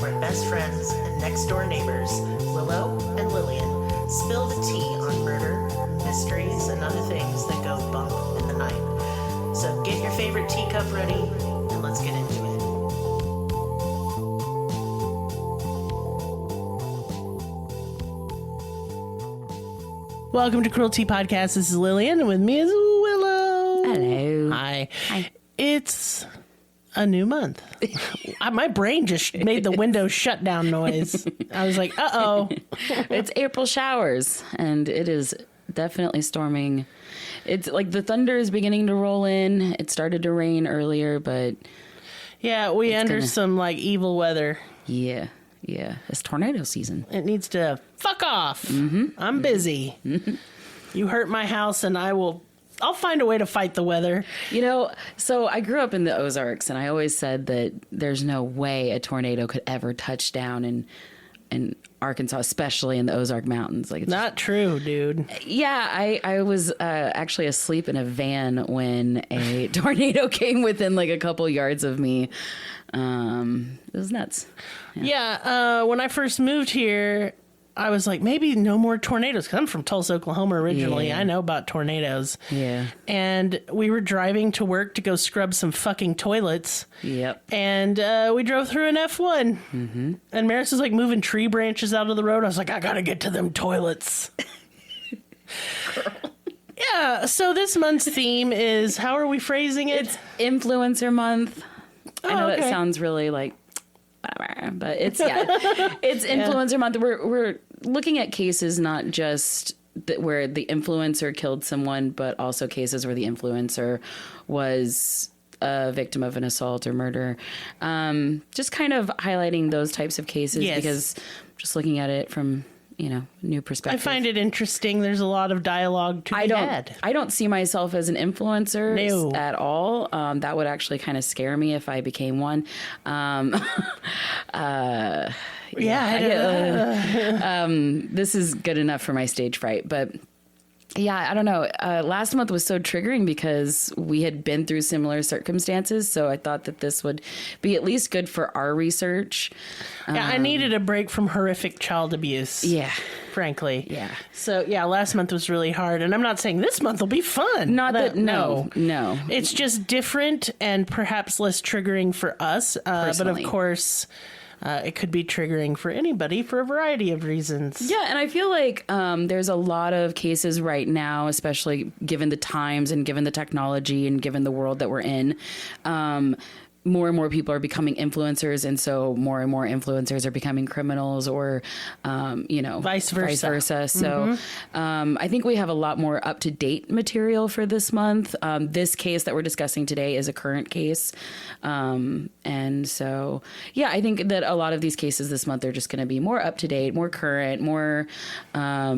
where best friends and next-door neighbors, Willow and Lillian, spill the tea on murder, mysteries, and other things that go bump in the night. So get your favorite teacup ready, and let's get into it. Welcome to Cruelty Podcast. This is Lillian, and with me is Willow. Hello. Hi. It's a new month. My brain just made the window shut down noise. I was like, uh-oh. It's April showers, and it is definitely storming. It's like the thunder is beginning to roll in. It started to rain earlier, but... Yeah, we enter some, like, evil weather. Yeah. It's tornado season. It needs to fuck off. Mm-hmm. I'm busy. Mm-hmm. You hurt my house, and I'll find a way to fight the weather. You know, so I grew up in the Ozarks, and I always said that there's no way a tornado could ever touch down in Arkansas, especially in the Ozark Mountains. Like, it's not true, dude. Yeah, I was actually asleep in a van when a tornado came within like a couple yards of me. It was nuts. Yeah, when I first moved here, I was like, maybe no more tornadoes. Because I'm from Tulsa, Oklahoma originally. Yeah. I know about tornadoes. Yeah. And we were driving to work to go scrub some fucking toilets. Yep. And we drove through an F1. Mm-hmm. And Maris was like moving tree branches out of the road. I was like, I got to get to them toilets. Yeah. So this month's theme is, how are we phrasing it? It's Influencer Month. I know okay. that sounds really like, but it's Influencer Month. We're looking at cases not just where the influencer killed someone, but also cases where the influencer was a victim of an assault or murder. Just kind of highlighting those types of cases because just looking at it from, new perspective. I find it interesting. There's a lot of dialogue to be had. I don't see myself as an influencer at all. That would actually kind of scare me if I became one. This is good enough for my stage fright, but yeah, I don't know. Last month was so triggering because we had been through similar circumstances. So I thought that this would be at least good for our research. Yeah, I needed a break from horrific child abuse. Yeah. Frankly. Yeah. So, yeah, last month was really hard. And I'm not saying this month will be fun. No. It's just different and perhaps less triggering for us. But of course... it could be triggering for anybody for a variety of reasons. Yeah, and I feel like there's a lot of cases right now, especially given the times and given the technology and given the world that we're in. More and more people are becoming influencers, and so more and more influencers are becoming criminals or, vice versa. So I think we have a lot more up-to-date material for this month. This case that we're discussing today is a current case. And so, yeah, I think that a lot of these cases this month are just going to be more up-to-date, more current, more, I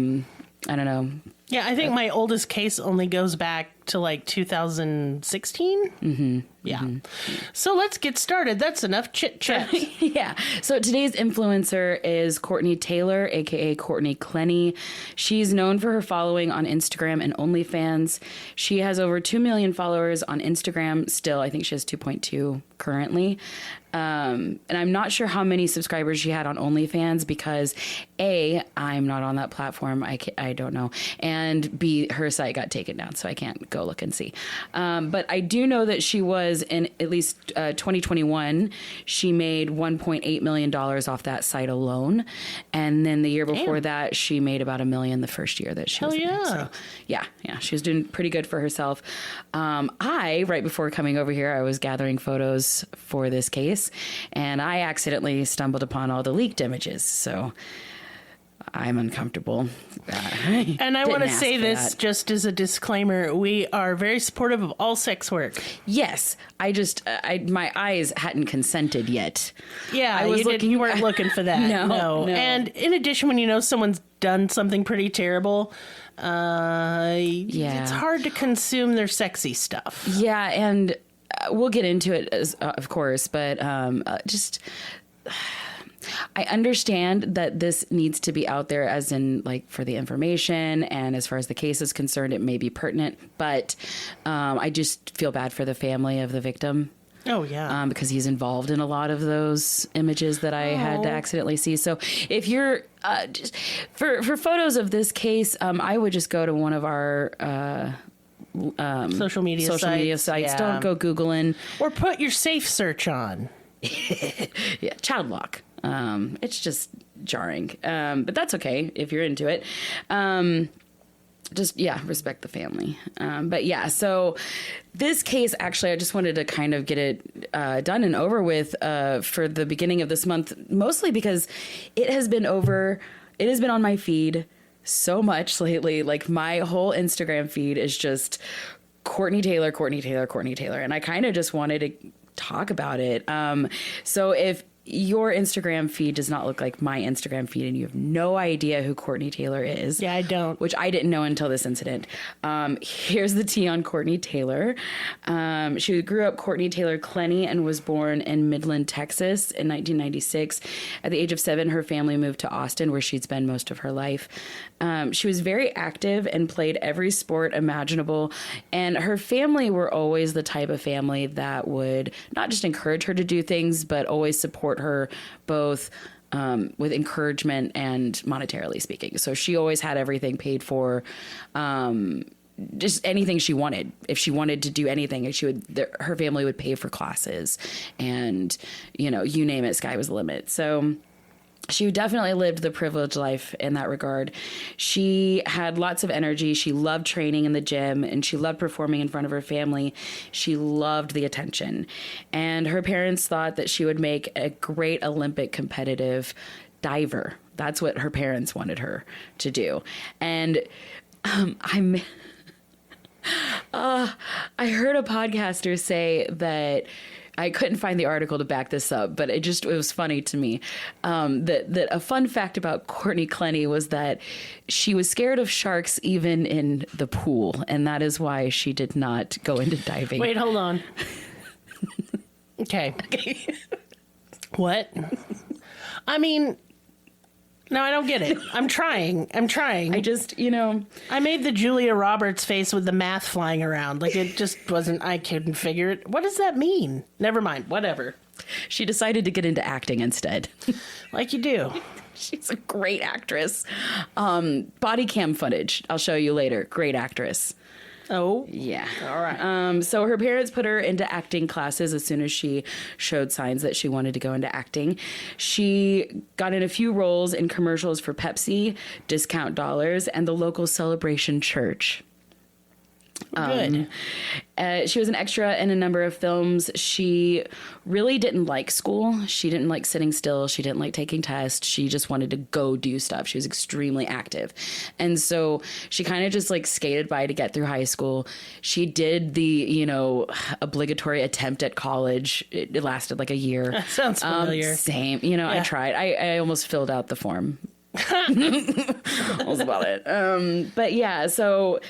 don't know. Yeah, I think my oldest case only goes back to like 2016. Mm-hmm. Yeah. Mm-hmm. So let's get started. That's enough chit chat. Yeah. So today's influencer is Courtney Tailor, aka Courtney Clenny. She's known for her following on Instagram and OnlyFans. She has over 2 million followers on Instagram. Still, I think she has 2.2 currently. And I'm not sure how many subscribers she had on OnlyFans because A, I'm not on that platform. I don't know. And B, her site got taken down, so I can't go look and see. But I do know that she was in at least 2021. She made $1.8 million off that site alone. And then the year before that, she made about $1 million the first year that she was there. So, yeah. She was doing pretty good for herself. Right before coming over here, I was gathering photos for this case, and I accidentally stumbled upon all the leaked images. So I'm uncomfortable. And I want to say this just as a disclaimer. We are very supportive of all sex work. Yes. My eyes hadn't consented yet. Yeah, you weren't looking for that. No. And in addition, when you know someone's done something pretty terrible, it's hard to consume their sexy stuff. Yeah, and we'll get into it, of course, but I understand that this needs to be out there as in like for the information, and as far as the case is concerned, it may be pertinent, but I just feel bad for the family of the victim. Oh, yeah. Because he's involved in a lot of those images that I had to accidentally see. So if you're just for photos of this case, I would just go to one of our social media sites. Yeah. Don't go Googling. Or put your safe search on. Yeah, child lock. It's just jarring. But that's okay if you're into it. Just, respect the family. But yeah, so this case, actually, I just wanted to kind of get it done and over with for the beginning of this month, mostly because it has been on my feed so much lately. Like, my whole Instagram feed is just Courtney Tailor, Courtney Tailor, Courtney Tailor. And I kind of just wanted to talk about it. So if your Instagram feed does not look like my Instagram feed and you have no idea who Courtney Tailor is. Yeah, I don't. Which I didn't know until this incident. Here's the tea on Courtney Tailor. She grew up Courtney Tailor Clenny and was born in Midland, Texas in 1996. At the age of 7, her family moved to Austin, where she'd spent most of her life. She was very active and played every sport imaginable. And her family were always the type of family that would not just encourage her to do things, but always support her both with encouragement and monetarily speaking. So she always had everything paid for, just anything she wanted. If she wanted to do anything, her family would pay for classes, and you name it, sky was the limit. So she definitely lived the privileged life in that regard. She had lots of energy. She loved training in the gym, and she loved performing in front of her family. She loved the attention. And her parents thought that she would make a great Olympic competitive diver. That's what her parents wanted her to do. And I heard a podcaster say that, I couldn't find the article to back this up, but it was funny to me that a fun fact about Courtney Clenny was that she was scared of sharks even in the pool, and that is why she did not go into diving. Wait, hold on. Okay. What? I mean, no, I don't get it. I'm trying. I just, I made the Julia Roberts face with the math flying around. Like, it just wasn't, I couldn't figure it. What does that mean? Never mind. Whatever. She decided to get into acting instead. Like you do. She's a great actress. Body cam footage, I'll show you later. Great actress. Oh. Yeah. All right. So her parents put her into acting classes as soon as she showed signs that she wanted to go into acting. She got in a few roles in commercials for Pepsi, Discount Dollars, and the local Celebration Church. Good. She was an extra in a number of films. She really didn't like school. She didn't like sitting still. She didn't like taking tests. She just wanted to go do stuff. She was extremely active. And so she kind of just like skated by to get through high school. She did the, obligatory attempt at college. It lasted like a year. That sounds familiar. Same. Yeah. I tried. I almost filled out the form. That was about it. But yeah, so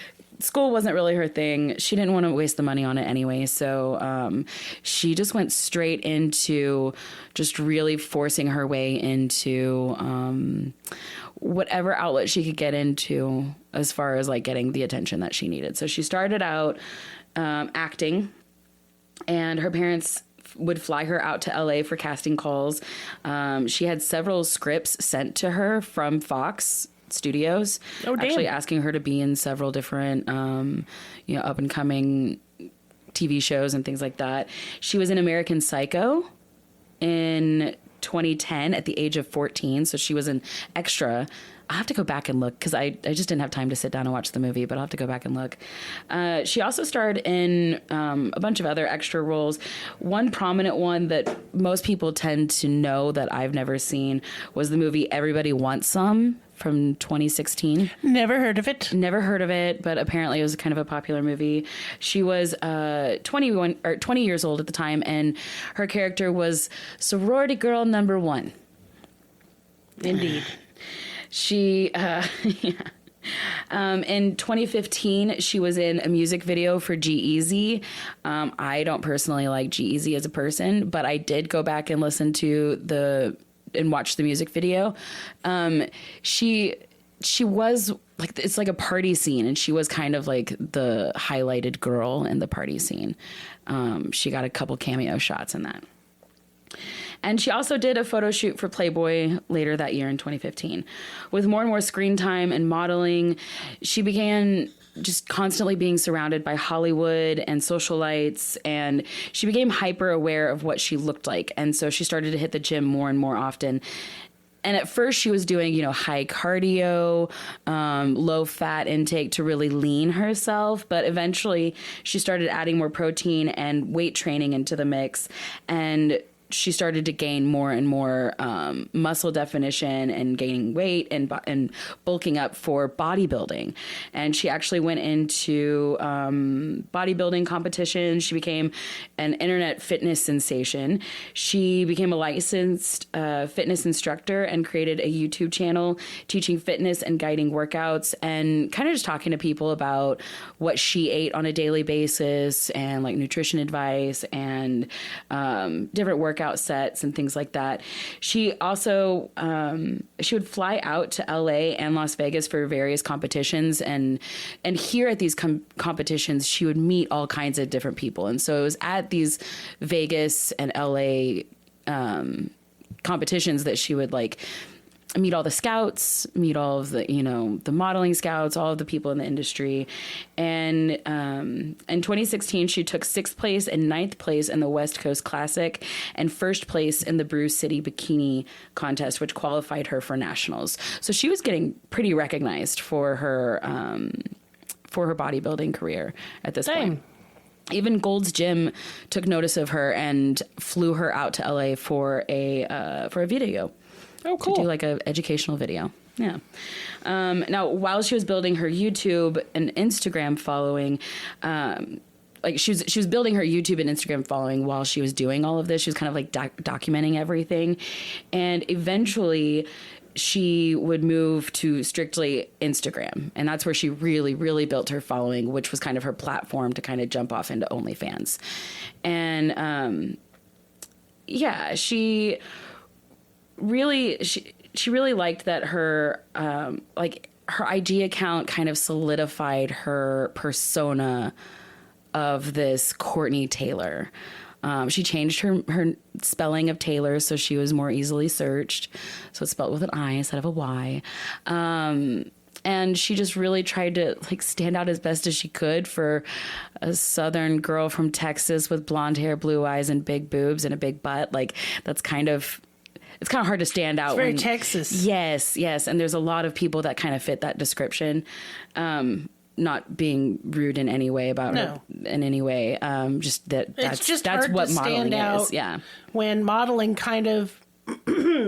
school wasn't really her thing. She didn't want to waste the money on it anyway. So she just went straight into just really forcing her way into whatever outlet she could get into as far as like getting the attention that she needed. So she started out acting, and her parents would fly her out to LA for casting calls. She had several scripts sent to her from Fox Studios, actually asking her to be in several different, up and coming TV shows and things like that. She was in American Psycho in 2010 at the age of 14. So she was an extra. I'll have to go back and look because I just didn't have time to sit down and watch the movie, but I'll have to go back and look. She also starred in a bunch of other extra roles. One prominent one that most people tend to know that I've never seen was the movie Everybody Wants Some from 2016. Never heard of it. Never heard of it, but apparently it was kind of a popular movie. She was 20 years old at the time, and her character was sorority girl number 1. Indeed. She, in 2015, she was in a music video for G-Eazy. I don't personally like G-Eazy as a person, but I did go back and listen to and watch the music video. She she was like, it's like a party scene, and she was kind of like the highlighted girl in the party scene. She got a couple cameo shots in that. And she also did a photo shoot for Playboy later that year in 2015. With more and more screen time and modeling, she began just constantly being surrounded by Hollywood and socialites, and she became hyper aware of what she looked like. And so she started to hit the gym more and more often. And at first she was doing, you know, high cardio, low fat intake to really lean herself. But eventually she started adding more protein and weight training into the mix. And she started to gain more and more muscle definition and gaining weight and bulking up for bodybuilding. And she actually went into bodybuilding competitions. She became an internet fitness sensation. She became a licensed fitness instructor and created a YouTube channel teaching fitness and guiding workouts and kind of just talking to people about what she ate on a daily basis and like nutrition advice and different workout sets and things like that. She also she would fly out to LA and Las Vegas for various competitions, and here at these competitions she would meet all kinds of different people. And so it was at these Vegas and LA competitions that she would like meet all the scouts, meet all of the, you know, the modeling scouts, all of the people in the industry. And in 2016, she took 6th place and 9th place in the West Coast Classic and 1st place in the Brew City Bikini Contest, which qualified her for nationals. So she was getting pretty recognized for her bodybuilding career at this point. Even Gold's Gym took notice of her and flew her out to LA for a video. Oh, cool. To do like a educational video. Yeah. Now, while she was building her YouTube and Instagram following, like she was building her YouTube and Instagram following while she was doing all of this. She was kind of like documenting everything. And eventually she would move to strictly Instagram. And that's where she really, really built her following, which was kind of her platform to kind of jump off into OnlyFans. And yeah, she really liked that her her IG account kind of solidified her persona of this Courtney Tailor. She changed her spelling of Taylor so she was more easily searched. So it's spelled with an I instead of a Y. And she just really tried to like stand out as best as she could for a Southern girl from Texas with blonde hair, blue eyes, and big boobs and a big butt. Like it's kind of hard to stand out. It's very Texas. Yes. And there's a lot of people that kind of fit that description. Not being rude in any way about her in any way. Just that's what modeling is. Yeah. When modeling kind of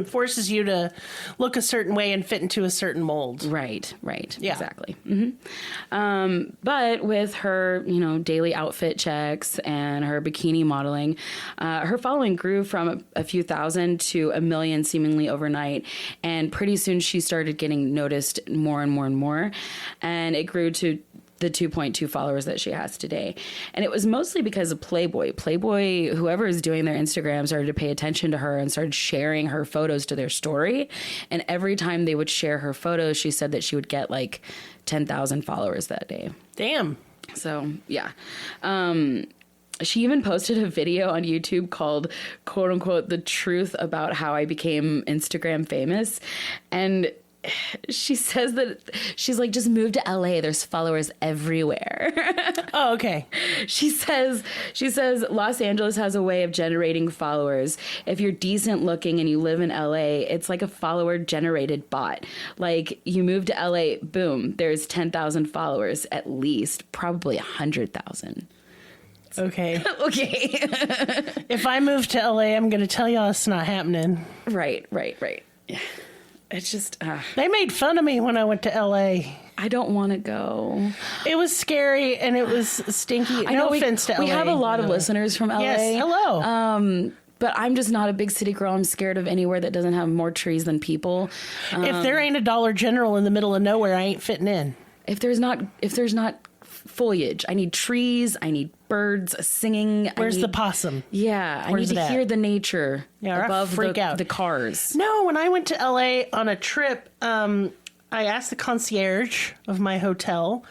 forces you to look a certain way and fit into a certain mold. Right. Yeah. Exactly. But with her, you know, daily outfit checks and her bikini modeling, her following grew from a few thousand to 1 million seemingly overnight. And pretty soon she started getting noticed more and more and more. And it grew to the 2.2 followers that she has today. And it was mostly because of Playboy. Playboy, whoever is doing their Instagram, started to pay attention to her and started sharing her photos to their story. And every time they would share her photos, she said that she would get like 10,000 followers that day. Damn. So, yeah. She even posted a video on YouTube called, quote unquote, The Truth About How I Became Instagram Famous. And she says that she's like, just move to LA. There's followers everywhere. Oh, okay. She says Los Angeles has a way of generating followers. If you're decent looking and you live in LA, it's like a follower generated bot. Like you move to LA, boom, there's 10,000 followers at least, probably 100,000. Okay. Okay. If I move to LA, I'm going to tell y'all it's not happening. Right. Yeah. It's just... They made fun of me when I went to L.A. I don't want to go. It was scary and it was stinky. No offense to L.A. We have a lot of listeners from L.A. Yes, hello. But I'm just not a big city girl. I'm scared of anywhere that doesn't have more trees than people. If there ain't a Dollar General in the middle of nowhere, I ain't fitting in. If there's not foliage, I need trees. I need birds singing. Where's the possum? Yeah, I need to hear the nature above freak out. The cars. No, when I went to LA on a trip, I asked the concierge of my hotel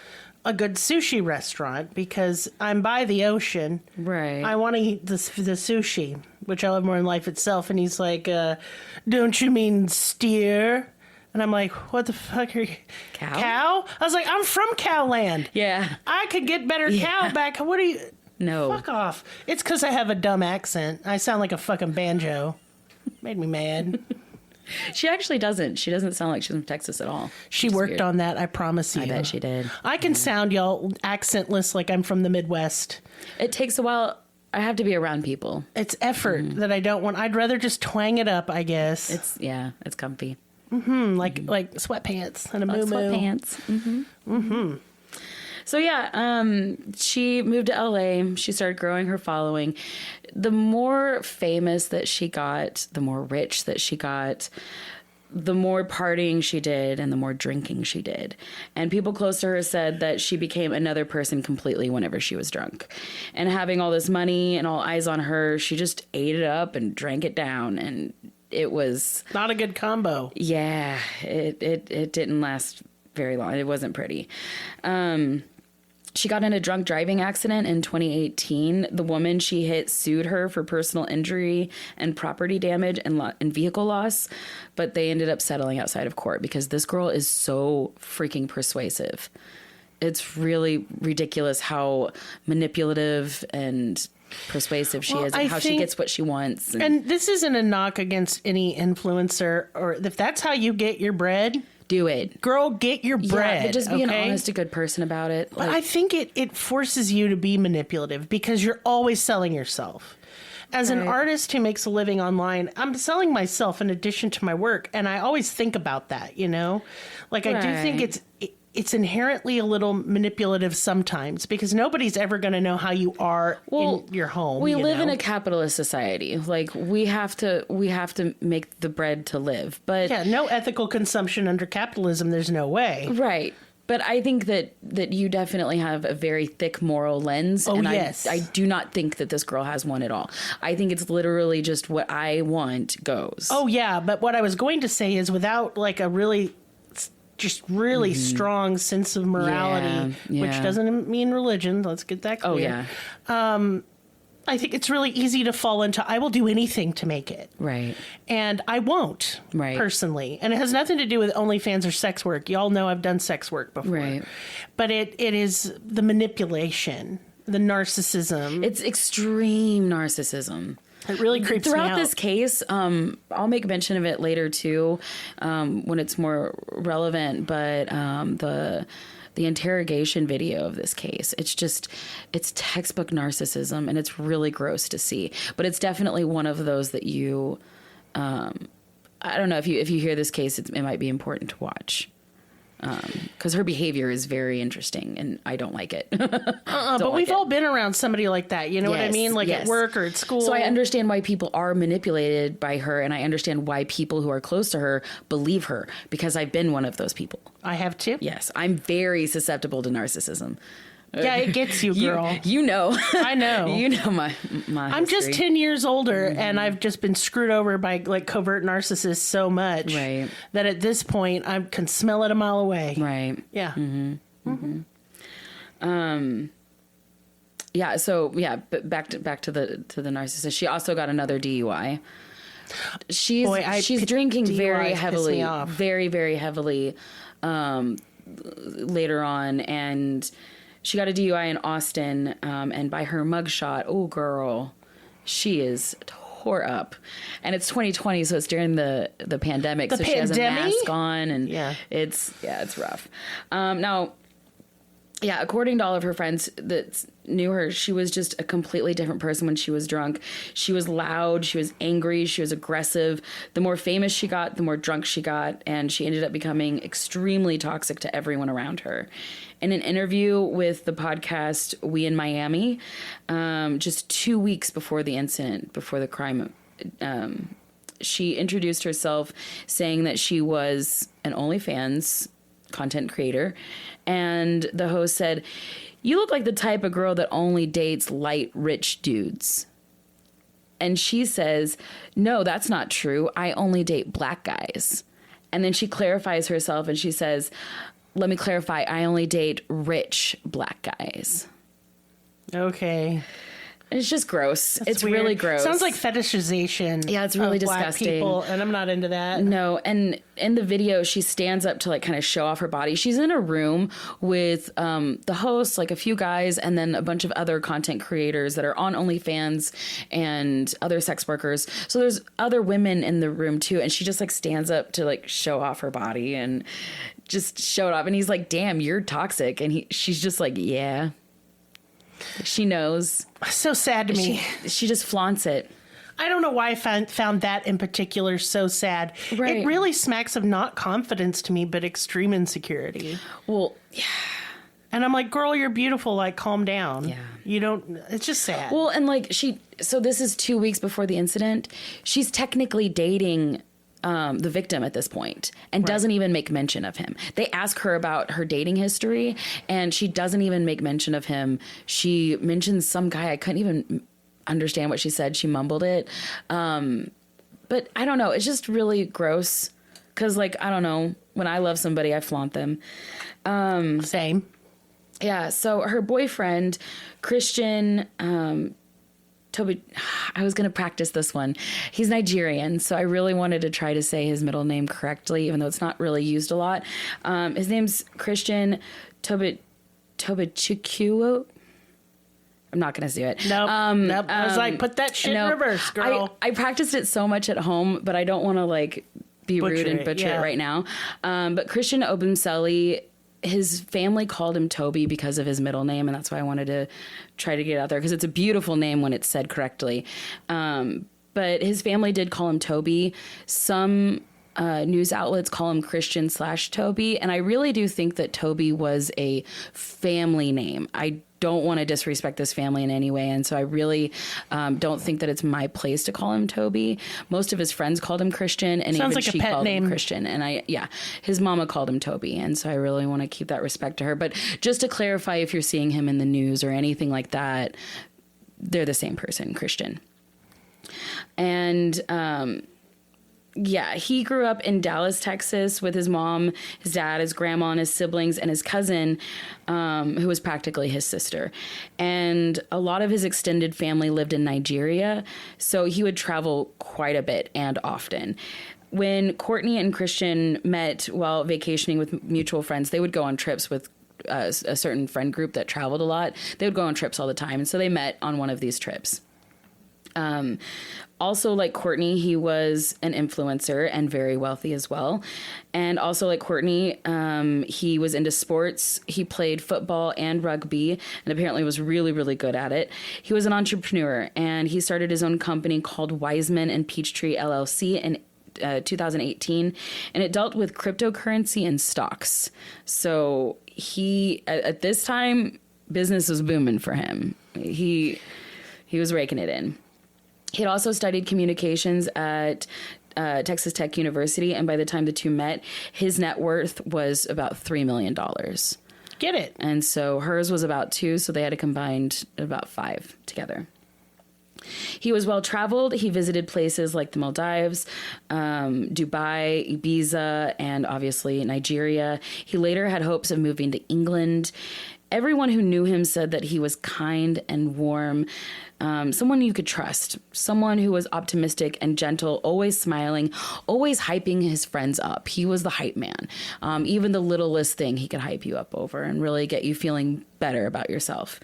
a good sushi restaurant because I'm by the ocean. Right. I want to eat the sushi, which I love more than life itself. And he's like, don't you mean steer? And I'm like, what the fuck are you? Cow? I was like, I'm from Cowland. Yeah. I could get better cow back. What are you? No. Fuck off. It's because I have a dumb accent. I sound like a fucking banjo. Made me mad. She actually doesn't. She doesn't sound like she's from Texas at all. She worked on that, I promise you. I bet she did. I can sound, y'all, accentless like I'm from the Midwest. It takes a while. I have to be around people. It's effort that I don't want. I'd rather just twang it up, I guess. It's comfy. Like sweatpants and a Like moo-moo. sweatpants. So yeah, she moved to LA. She started growing her following. The more famous that she got, the more rich that she got, the more partying she did and the more drinking she did. And people close to her said that she became another person completely whenever she was drunk. And having all this money and all eyes on her, she just ate it up and drank it down. And it was Not a good combo. yeah, it didn't last very long. It wasn't pretty. She got in a drunk driving accident in 2018. The woman she hit sued her for personal injury and property damage and vehicle loss, but they ended up settling outside of court because this girl is so freaking persuasive. It's really ridiculous how manipulative and persuasive she is and how she gets what she wants. And this isn't a knock against any influencer, or if that's how you get your bread, do it. girl, get your bread. Yeah, but just be an okay? honest to good person about it. But I think it forces you to be manipulative because you're always selling yourself. As an artist who makes a living online, I'm selling myself in addition to my work, and I always think about that, you know? Like, I do think it's inherently a little manipulative sometimes because nobody's ever going to know how you are in your home. We you live know? in a capitalist society. Like we have to make the bread to live. But Yeah, no ethical consumption under capitalism. There's no way. right. But I think that you definitely have a very thick moral lens. Oh, and yes. I do not think that this girl has one at all. I think it's literally just what I want goes. Oh, yeah. But what I was going to say is without like a really strong sense of morality, which doesn't mean religion. Let's get that clear. Oh, yeah. I think it's really easy to fall into, I will do anything to make it. Right. And I won't, Right. personally. And it has nothing to do with OnlyFans or sex work. Y'all know I've done sex work before. Right. But it is the manipulation, the narcissism. It's extreme narcissism. It really creeps me Throughout out. this case, I'll make mention of it later too, when it's more relevant. But the interrogation video of this case, it's textbook narcissism, and it's really gross to see. But it's definitely one of those that you, I don't know if you hear this case, it might be important to watch. Because her behavior is very interesting, and I don't like it. But we've all been around somebody like that. You know what I mean? Like at work or at school. So I understand why people are manipulated by her, and I understand why people who are close to her believe her, because I've been one of those people. I have too. Yes, I'm very susceptible to narcissism. Yeah, it gets you, girl. You know. I know. You know my I'm just history. 10 years older, and I've just been screwed over by like covert narcissists so much Right. that at this point I can smell it a mile away. Right. Yeah. Yeah. So yeah, but back to the narcissist. She also got another DUI. She's drinking very DUIs piss heavily, me off. very, very heavily later on, and she got a DUI in Austin. And by her mugshot, oh girl, she is tore up. And it's 2020, so it's during the pandemic. So she has a mask on, and it's rough. Now. Yeah, according to all of her friends that knew her, she was just a completely different person when she was drunk. She was loud, she was angry, she was aggressive. The more famous she got, the more drunk she got, and she ended up becoming extremely toxic to everyone around her. In an interview with the podcast We in Miami, just 2 weeks before the incident, before the crime, she introduced herself saying that she was an OnlyFans content creator, and the host said, "You look like the type of girl that only dates light rich dudes." And she says, "No, that's not true. I only date black guys." And then she clarifies herself and she says, let me clarify, I only date rich black guys. Okay. It's just gross. It's weird. really gross. Sounds like fetishization. Yeah, it's really of black disgusting. people, and I'm not into that. No, and in the video, she stands up to like kind of show off her body. She's in a room with the host, like a few guys, and then a bunch of other content creators that are on OnlyFans and other sex workers. So there's other women in the room too, and she just like stands up to like show off her body and just show it off. And he's like, "Damn, you're toxic," and she's just like, "Yeah." She knows. So sad to me. She just flaunts it. I don't know why I found that in particular so sad. Right. It really smacks of not confidence to me, but extreme insecurity. Well, yeah. And I'm like, girl, you're beautiful. Like, calm down. Yeah. You don't, it's just sad. Well, and like so this is 2 weeks before the incident. She's technically dating the victim at this point and doesn't even make mention of him. They ask her about her dating history and she doesn't even make mention of him. She mentions some guy. I couldn't even understand what she said. She mumbled it. But I don't know. It's just really gross. Cause like, I don't know, when I love somebody, I flaunt them. Same. Yeah. So her boyfriend, Christian, Toby, I was going to practice this one. He's Nigerian, so I really wanted to try to say his middle name correctly, even though it's not really used a lot. His name's Christian Tobichukwu. I'm not going to do it. Nope. I was like, put that shit in reverse, girl. I practiced it so much at home, but I don't want to like be rude and butcher it right now. But Christian Obumseli, his family called him Toby because of his middle name, and that's why I wanted to try to get it out there, because it's a beautiful name when it's said correctly. But his family did call him Toby. Some news outlets call him Christian/Toby, and I really do think that Toby was a family name. I don't want to disrespect this family in any way, and so I really don't think that it's my place to call him Toby. Most of his friends called him Christian, and Sounds even like she a pet called name. him Christian. And his mama called him Toby, and so I really want to keep that respect to her. But just to clarify, if you're seeing him in the news or anything like that, they're the same person, Christian. And he grew up in Dallas, Texas with his mom, his dad, his grandma, and his siblings, and his cousin, who was practically his sister. And a lot of his extended family lived in Nigeria, so he would travel quite a bit and often. When Courtney and Christian met while vacationing with mutual friends, they would go on trips with a certain friend group that traveled a lot. They would go on trips all the time, and so they met on one of these trips. Also, like Courtney, he was an influencer and very wealthy as well. And also, like Courtney, he was into sports. He played football and rugby and apparently was really, really good at it. He was an entrepreneur, and he started his own company called Wiseman and Peachtree LLC in 2018, and it dealt with cryptocurrency and stocks. So he, at this time, business was booming for him. He was raking it in. He had also studied communications at Texas Tech University, and by the time the two met, his net worth was about $3 million. Get it. And so hers was about 2, so they had a combined about 5 together. He was well-traveled. He visited places like the Maldives, Dubai, Ibiza, and obviously Nigeria. He later had hopes of moving to England. Everyone who knew him said that he was kind and warm, someone you could trust, someone who was optimistic and gentle, always smiling, always hyping his friends up. He was the hype man. Even the littlest thing he could hype you up over and really get you feeling better about yourself.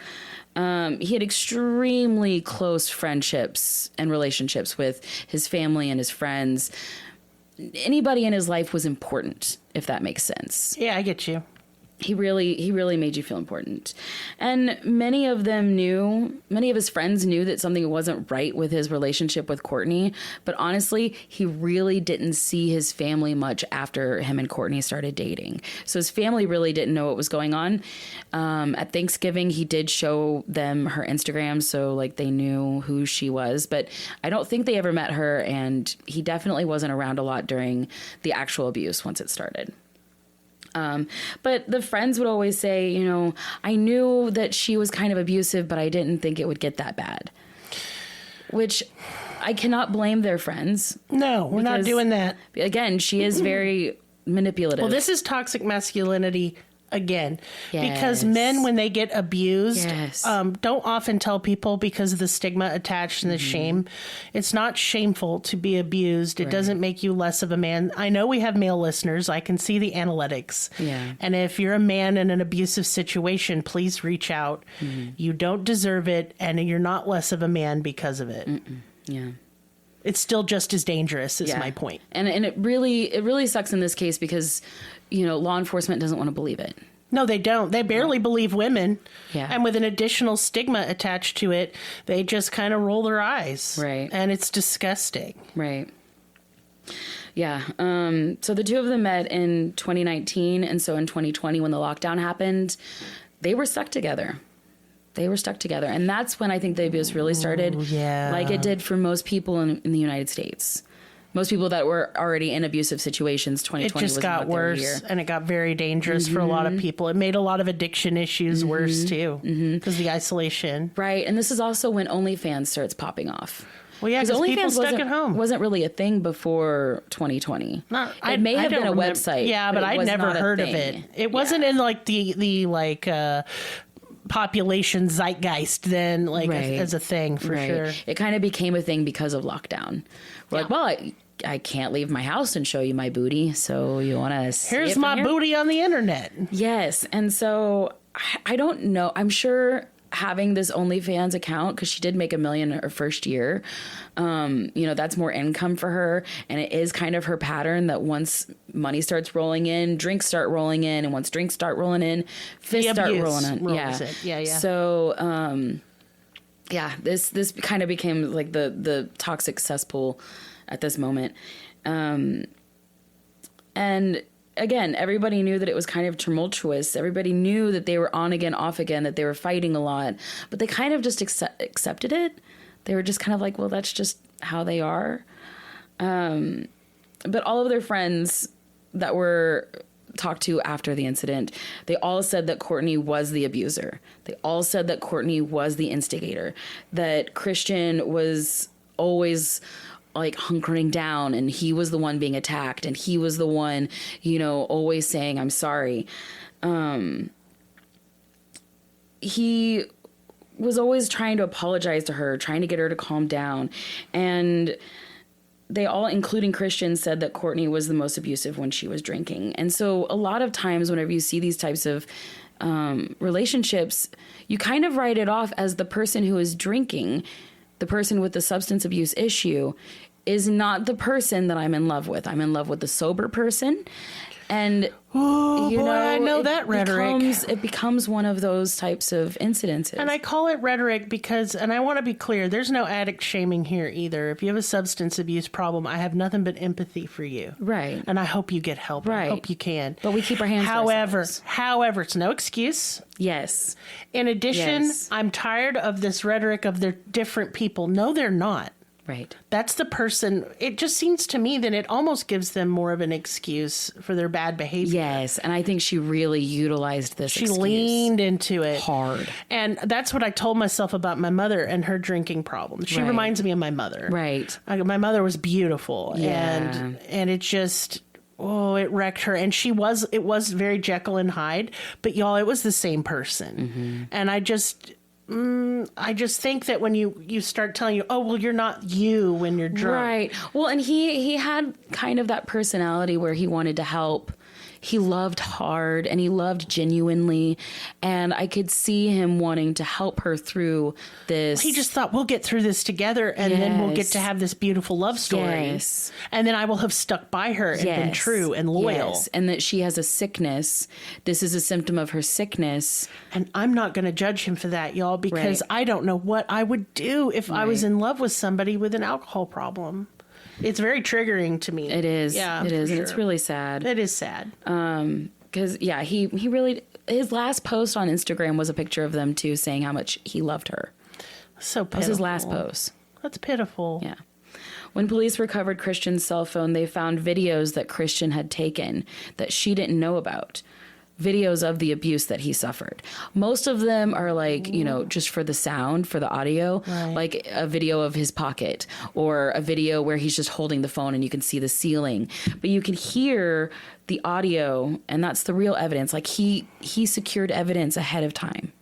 He had extremely close friendships and relationships with his family and his friends. Anybody in his life was important, if that makes sense. Yeah, I get you. He really made you feel important. And many of his friends knew that something wasn't right with his relationship with Courtney. But honestly, he really didn't see his family much after him and Courtney started dating. So his family really didn't know what was going on. At Thanksgiving, he did show them her Instagram, so like they knew who she was. But I don't think they ever met her, and he definitely wasn't around a lot during the actual abuse once it started. But the friends would always say, I knew that she was kind of abusive, but I didn't think it would get that bad. Which I cannot blame their friends. No, we're not Because, doing that. Again, she is very manipulative. Well, this is toxic masculinity again, because Yes. men, when they get abused, Yes. don't often tell people because of the stigma attached and the shame. It's not shameful to be abused. It doesn't make you less of a man. I know we have male listeners. I can see the analytics. Yeah. And if you're a man in an abusive situation, please reach out. You don't deserve it, and you're not less of a man because of it. Yeah. It's still just as dangerous, is Yeah. my point. And it really sucks in this case because, law enforcement doesn't want to believe it. No, they don't. They barely believe women. Yeah. And with an additional stigma attached to it, they just kind of roll their eyes. Right. And it's disgusting. Right. Yeah. So the two of them met in 2019. And so in 2020, when the lockdown happened, they were stuck together. And that's when I think the abuse really started. yeah. Like it did for most people in the United States. Most people that were already in abusive situations, 2020 It just was got not their worse, year. and it got very dangerous for a lot of people. It made a lot of addiction issues worse, too, because the isolation. Right. And this is also when OnlyFans starts popping off. Well, yeah, because people stuck wasn't, at home. wasn't really a thing before 2020. I It may have don't been a remember- website. Yeah, but it I'd was never not a heard of thing. it. It wasn't in like the population zeitgeist then, like Right. as a thing for Right. sure. It kind of became a thing because of lockdown. We're like, well, I can't leave my house and show you my booty, so you want to see Here's it from my here? booty on the internet. Yes, and so I don't know. I'm sure having this OnlyFans account, because she did make $1 million her first year, that's more income for her, and it is kind of her pattern that once money starts rolling in, drinks start rolling in, and once drinks start rolling in, fists start abuse rolling in. rolls it. Yeah. So, this kind of became like the toxic cesspool at this moment. And again, everybody knew that it was kind of tumultuous. Everybody knew that they were on again, off again, that they were fighting a lot, but they kind of just accepted it. They were just kind of like, well, that's just how they are. But all of their friends that were talked to after the incident, they all said that Courtney was the abuser. They all said that Courtney was the instigator, that Christian was always like hunkering down and he was the one being attacked and he was the one, always saying, I'm sorry. He was always trying to apologize to her, trying to get her to calm down. And they all, including Christian, said that Courtney was the most abusive when she was drinking. And so a lot of times whenever you see these types of relationships, you kind of write it off as the person who is drinking, the person with the substance abuse issue, is not the person that I'm in love with. I'm in love with the sober person. And, I know that rhetoric. It becomes one of those types of incidences. And I call it rhetoric because, and I want to be clear, there's no addict shaming here either. If you have a substance abuse problem, I have nothing but empathy for you. Right. And I hope you get help. Right. I hope you can. But we keep our hands to ourselves. However, it's no excuse. Yes. In addition, Yes. I'm tired of this rhetoric of they're different people. No, they're not. Right. That's the person. It just seems to me that it almost gives them more of an excuse for their bad behavior. Yes. And I think she really utilized this She excuse leaned into it hard. And that's what I told myself about my mother and her drinking problems. She Right. reminds me of my mother. Right. My mother was beautiful. Yeah. And it just, it wrecked her. And it was very Jekyll and Hyde, but y'all, it was the same person. And I just think that when you start telling you, oh, well, you're not you when you're drunk. Right. Well, and he had kind of that personality where he wanted to help. He loved hard and he loved genuinely. And I could see him wanting to help her through this. He just thought, we'll get through this together and then we'll get Yes. to have this beautiful love story. Yes. And then I will have stuck by her and been Yes. true and loyal. Yes. And that she has a sickness. This is a symptom of her sickness. And I'm not going to judge him for that, y'all, because Right. I don't know what I would do if I was Right. in love with somebody with an alcohol problem. It's very triggering to me. It is. Yeah, It is. for And it's sure. really sad. It is sad. Because, he really, his last post on Instagram was a picture of them two saying how much he loved her. So pitiful. That was his last post. That's pitiful. Yeah. When police recovered Christian's cell phone, they found videos that Christian had taken that she didn't know about. videos of the abuse that he suffered. Most of them are like, you know, just for the sound, for the audio, like a video of his pocket or a video where he's just holding the phone and you can see the ceiling, but you can hear the audio, and that's the real evidence. Like he secured evidence ahead of time.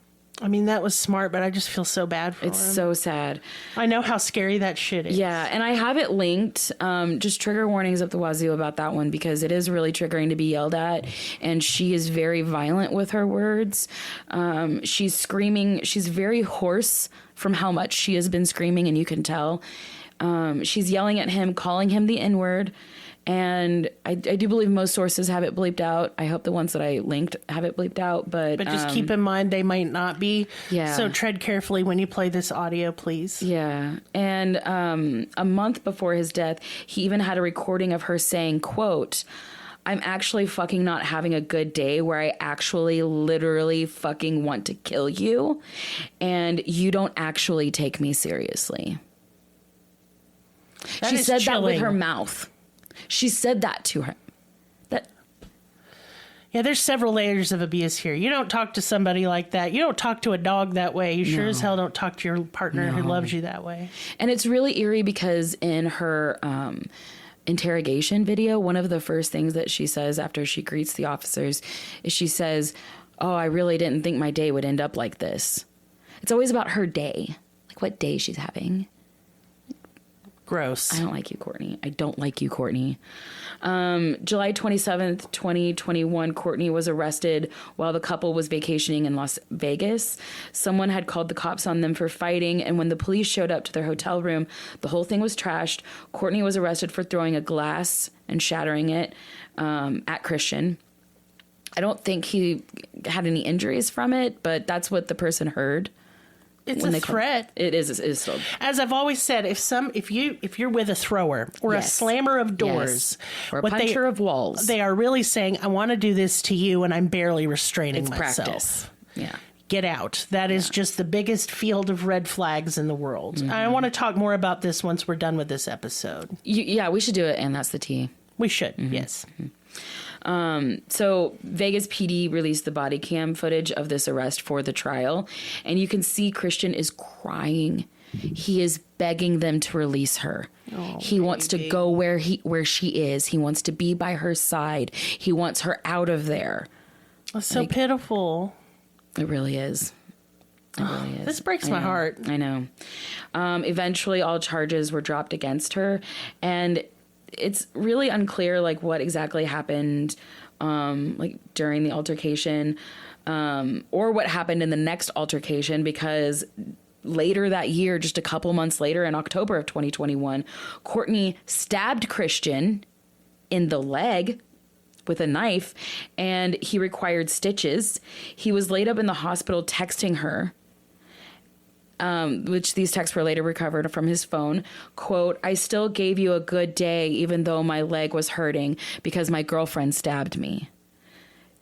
I mean, that was smart, but I just feel so bad for him. It's so sad. I know how scary that shit is. Yeah, and I have it linked. Just trigger warnings up the wazoo about that one because it is really triggering to be yelled at, and she is very violent with her words. She's screaming. She's very hoarse from how much she has been screaming, and you can tell. She's yelling at him, calling him the N-word. And I do believe most sources have it bleeped out. I hope the ones that I linked have it bleeped out. But just keep in mind they might not be. Yeah. So tread carefully when you play this audio, please. Yeah. And a month before his death, he even had a recording of her saying, quote, "I'm actually fucking not having a good day where I actually literally fucking want to kill you. And you don't actually take me seriously." She said that with her mouth. She said that to her. Yeah, there's several layers of abuse here. You don't talk to somebody like that. You don't talk to a dog that way. You sure as hell don't talk to your partner who loves you that way. And it's really eerie because in her interrogation video, one of the first things that she says after she greets the officers is she says, "Oh, I really didn't think my day would end up like this." It's always about her day, like what day she's having. Gross. I don't like you, Courtney. I don't like you, Courtney. July 27th, 2021, Courtney was arrested while the couple was vacationing in Las Vegas. Someone had called the cops on them for fighting, and when the police showed up to their hotel room, the whole thing was trashed. Courtney was arrested for throwing a glass and shattering it at Christian. I don't think he had any injuries from it, but that's what the person heard. It's a threat. It is still. As I've always said, if you're with a thrower or a slammer of doors or a puncher of walls, they are really saying, "I want to do this to you, and I'm barely restraining it's myself." Practice. Yeah. Get out. That is just the biggest field of red flags in the world. Mm-hmm. I want to talk more about this once we're done with this episode. Yeah, we should do it, and that's the tea. We should. Mm-hmm. Yes. Mm-hmm. So Vegas PD released the body cam footage of this arrest for the trial, and you can see Christian is crying. He is begging them to release her. He wants to go where she is. He wants to be by her side. He wants her out of there. That's so pitiful. It really is. It really is. This breaks my heart. I know. Eventually, all charges were dropped against her, and it's really unclear like what exactly happened like during the altercation or what happened in the next altercation, because later that year, just a couple months later in October of 2021, Courtney stabbed Christian in the leg with a knife, and he required stitches. He was laid up in the hospital texting her, which these texts were later recovered from his phone. Quote, "I still gave you a good day even though my leg was hurting because my girlfriend stabbed me.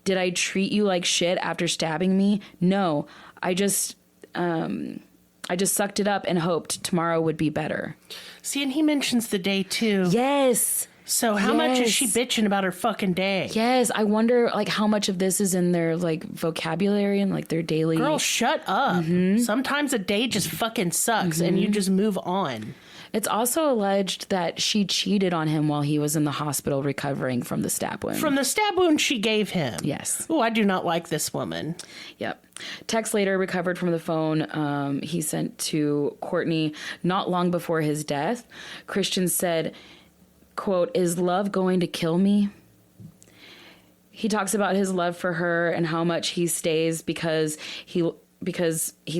Did I treat you like shit after stabbing me? No, I just sucked it up and hoped tomorrow would be better." See, and he mentions the day too. Yes. So how much is she bitching about her fucking day? Yes, I wonder like how much of this is in their like vocabulary and like their daily. Girl, shut up. Mm-hmm. Sometimes a day just fucking sucks and you just move on. It's also alleged that she cheated on him while he was in the hospital recovering from the stab wound. From the stab wound she gave him. Yes. Oh, I do not like this woman. Yep. Text later recovered from the phone he sent to Courtney not long before his death. Christian said, quote, "Is love going to kill me?" He talks about his love for her and how much he stays because he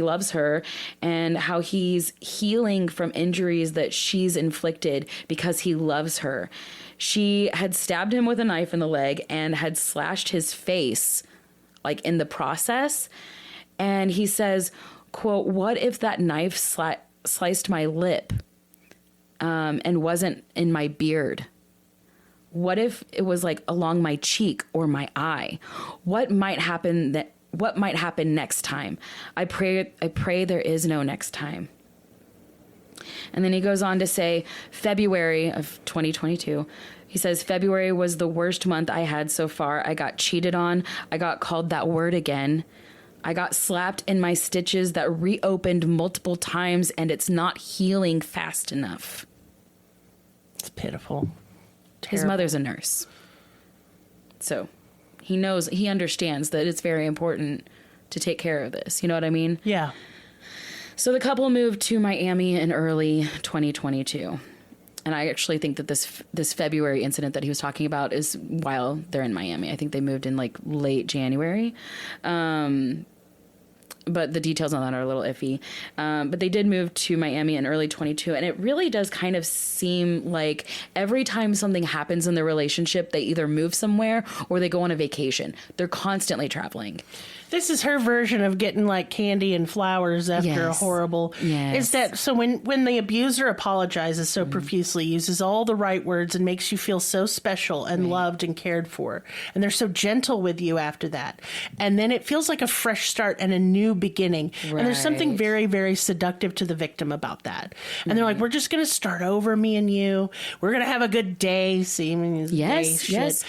loves her, and how he's healing from injuries that she's inflicted because he loves her. She had stabbed him with a knife in the leg and had slashed his face, like in the process. And he says, quote, "What if that knife sliced my lip and wasn't in my beard? What if it was like along my cheek or my eye? What might happen next time? I pray there is no next time." And then he goes on to say, February of 2022, he says, February was the worst month I had so far. I got cheated on. I got called that word again. I got slapped in my stitches that reopened multiple times, and it's not healing fast enough. It's pitiful. His mother's a nurse. So he knows, he understands that it's very important to take care of this. You know what I mean? Yeah. So the couple moved to Miami in early 2022. And I actually think that this February incident that he was talking about is while they're in Miami. I think they moved in like late January. But the details on that are a little iffy. But they did move to Miami in early 22. And it really does kind of seem like every time something happens in the relationship, they either move somewhere or they go on a vacation. They're constantly traveling. This is her version of getting like candy and flowers after a horrible. Yes. Is that so? When the abuser apologizes so profusely, uses all the right words, and makes you feel so special and loved and cared for, and they're so gentle with you after that, and then it feels like a fresh start and a new beginning. Right. And there's something very, very seductive to the victim about that. And they're like, "We're just going to start over, me and you. We're going to have a good day." See, Yes.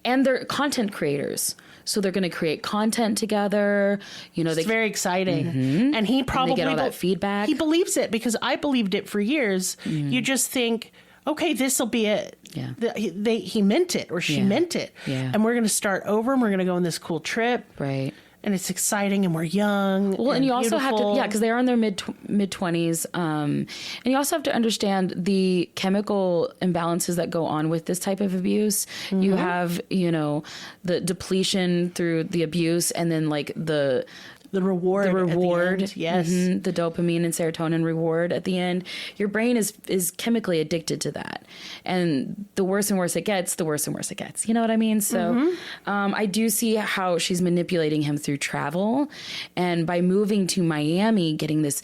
And they're content creators. So they're going to create content together. You know, it's very exciting. And he probably and they get all that feedback. He believes it because I believed it for years. You just think, okay, this will be it. Yeah. He meant it or she meant it. Yeah. And we're going to start over and we're going to go on this cool trip. Right. And it's exciting and we're young. Well, and you also beautiful. have to, because they are in their mid 20s. And you also have to understand the chemical imbalances that go on with this type of abuse. You have, the depletion through the abuse and then like the reward. The reward. At the end. Yes. The dopamine and serotonin reward at the end. Your brain is chemically addicted to that. And the worse and worse it gets, the worse and worse it gets. You know what I mean? So I do see how she's manipulating him through travel. And by moving to Miami, getting this,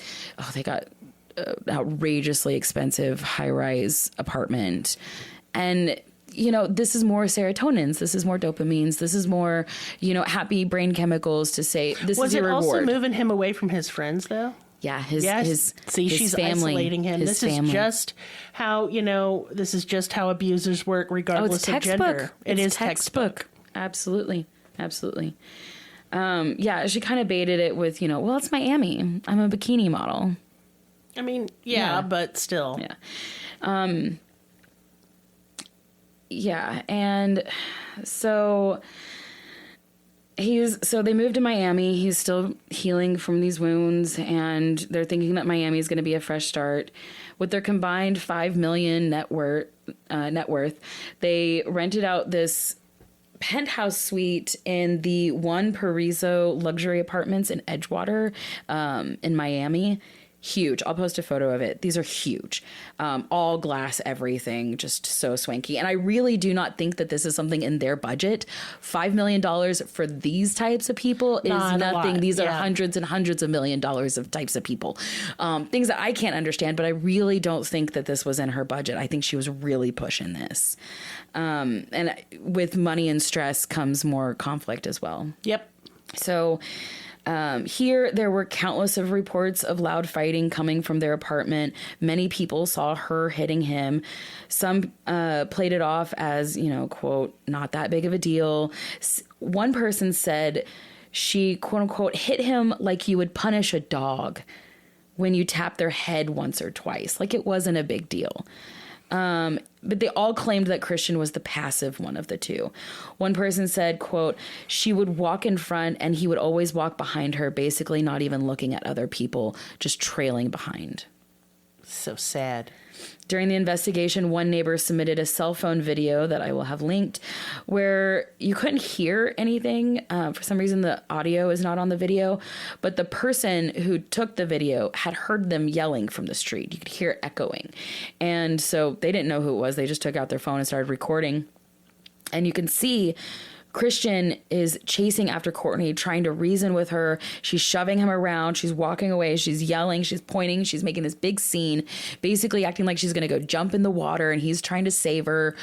they got outrageously expensive high-rise apartment. And this is more serotonins. This is more dopamines. This is more, happy brain chemicals to say, this is your reward. Was it also moving him away from his friends, though? Yeah, she's family, isolating him. This is just how, this is just how abusers work, regardless of gender. It is textbook. Absolutely. Absolutely. She kind of baited it with, well, it's Miami. I'm a bikini model. I mean, but still. Yeah. And so they moved to Miami. He's still healing from these wounds, and they're thinking that Miami is going to be a fresh start. With their combined $5 million net worth, they rented out this penthouse suite in the One Paraiso luxury apartments in Edgewater, in Miami. Huge. I'll post a photo of it. These are huge. All glass, everything, just so swanky. And I really do not think that this is something in their budget. $5 million for these types of people is nothing. These are hundreds and hundreds of $1 million of types of people. Things that I can't understand, but I really don't think that this was in her budget. I think she was really pushing this. And with money and stress comes more conflict as well. Yep. So here, there were countless of reports of loud fighting coming from their apartment. Many people saw her hitting him. Some played it off as, quote, not that big of a deal. One person said she, quote unquote, hit him like you would punish a dog when you tap their head once or twice. Like it wasn't a big deal. But they all claimed that Christian was the passive one of the two. One person said, quote, she would walk in front and he would always walk behind her, basically not even looking at other people, just trailing behind. So sad. During the investigation, one neighbor submitted a cell phone video that I will have linked where you couldn't hear anything. For some reason, the audio is not on the video, but the person who took the video had heard them yelling from the street. You could hear it echoing. And so they didn't know who it was. They just took out their phone and started recording. And you can see Christian is chasing after Courtney, trying to reason with her. She's shoving him around. She's walking away. She's yelling. She's pointing. She's making this big scene, basically acting like she's going to go jump in the water, and he's trying to save her.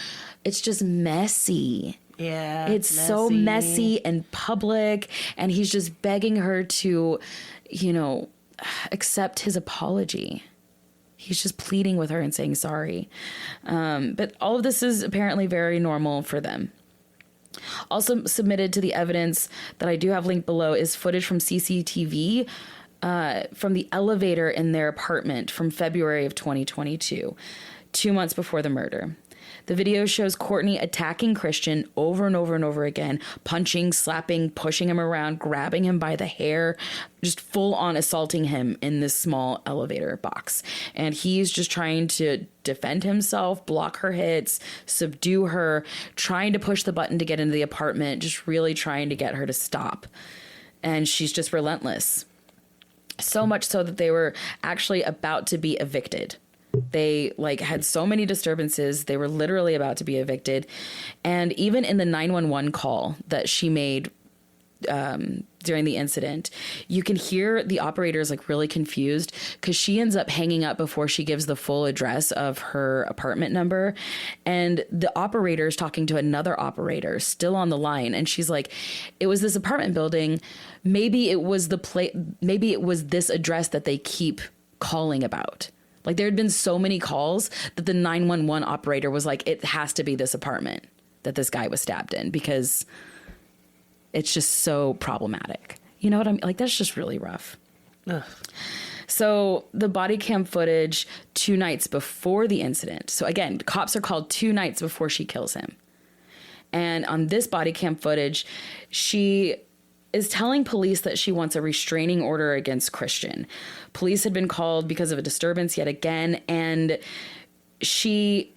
It's just messy. Yeah. It's so messy and public, and he's just begging her to, accept his apology. He's just pleading with her and saying sorry. But all of this is apparently very normal for them. Also submitted to the evidence that I do have linked below is footage from CCTV from the elevator in their apartment from February of 2022, 2 months before the murder. The video shows Courtney attacking Christian over and over and over again, punching, slapping, pushing him around, grabbing him by the hair, just full on assaulting him in this small elevator box. And he's just trying to defend himself, block her hits, subdue her, trying to push the button to get into the apartment, just really trying to get her to stop. And she's just relentless. So much so that they were actually about to be evicted. They had so many disturbances. They were literally about to be evicted. And even in the 911 call that she made during the incident, you can hear the operators really confused because she ends up hanging up before she gives the full address of her apartment number. And the operator is talking to another operator still on the line. And she's like, it was this apartment building. Maybe it was maybe it was this address that they keep calling about. There had been so many calls that the 911 operator was like, it has to be this apartment that this guy was stabbed in because it's just so problematic. You know what I mean? That's just really rough. Ugh. So the body cam footage 2 nights before the incident. So again, cops are called 2 nights before she kills him. And on this body cam footage, she is telling police that she wants a restraining order against Christian. Police had been called because of a disturbance yet again, and she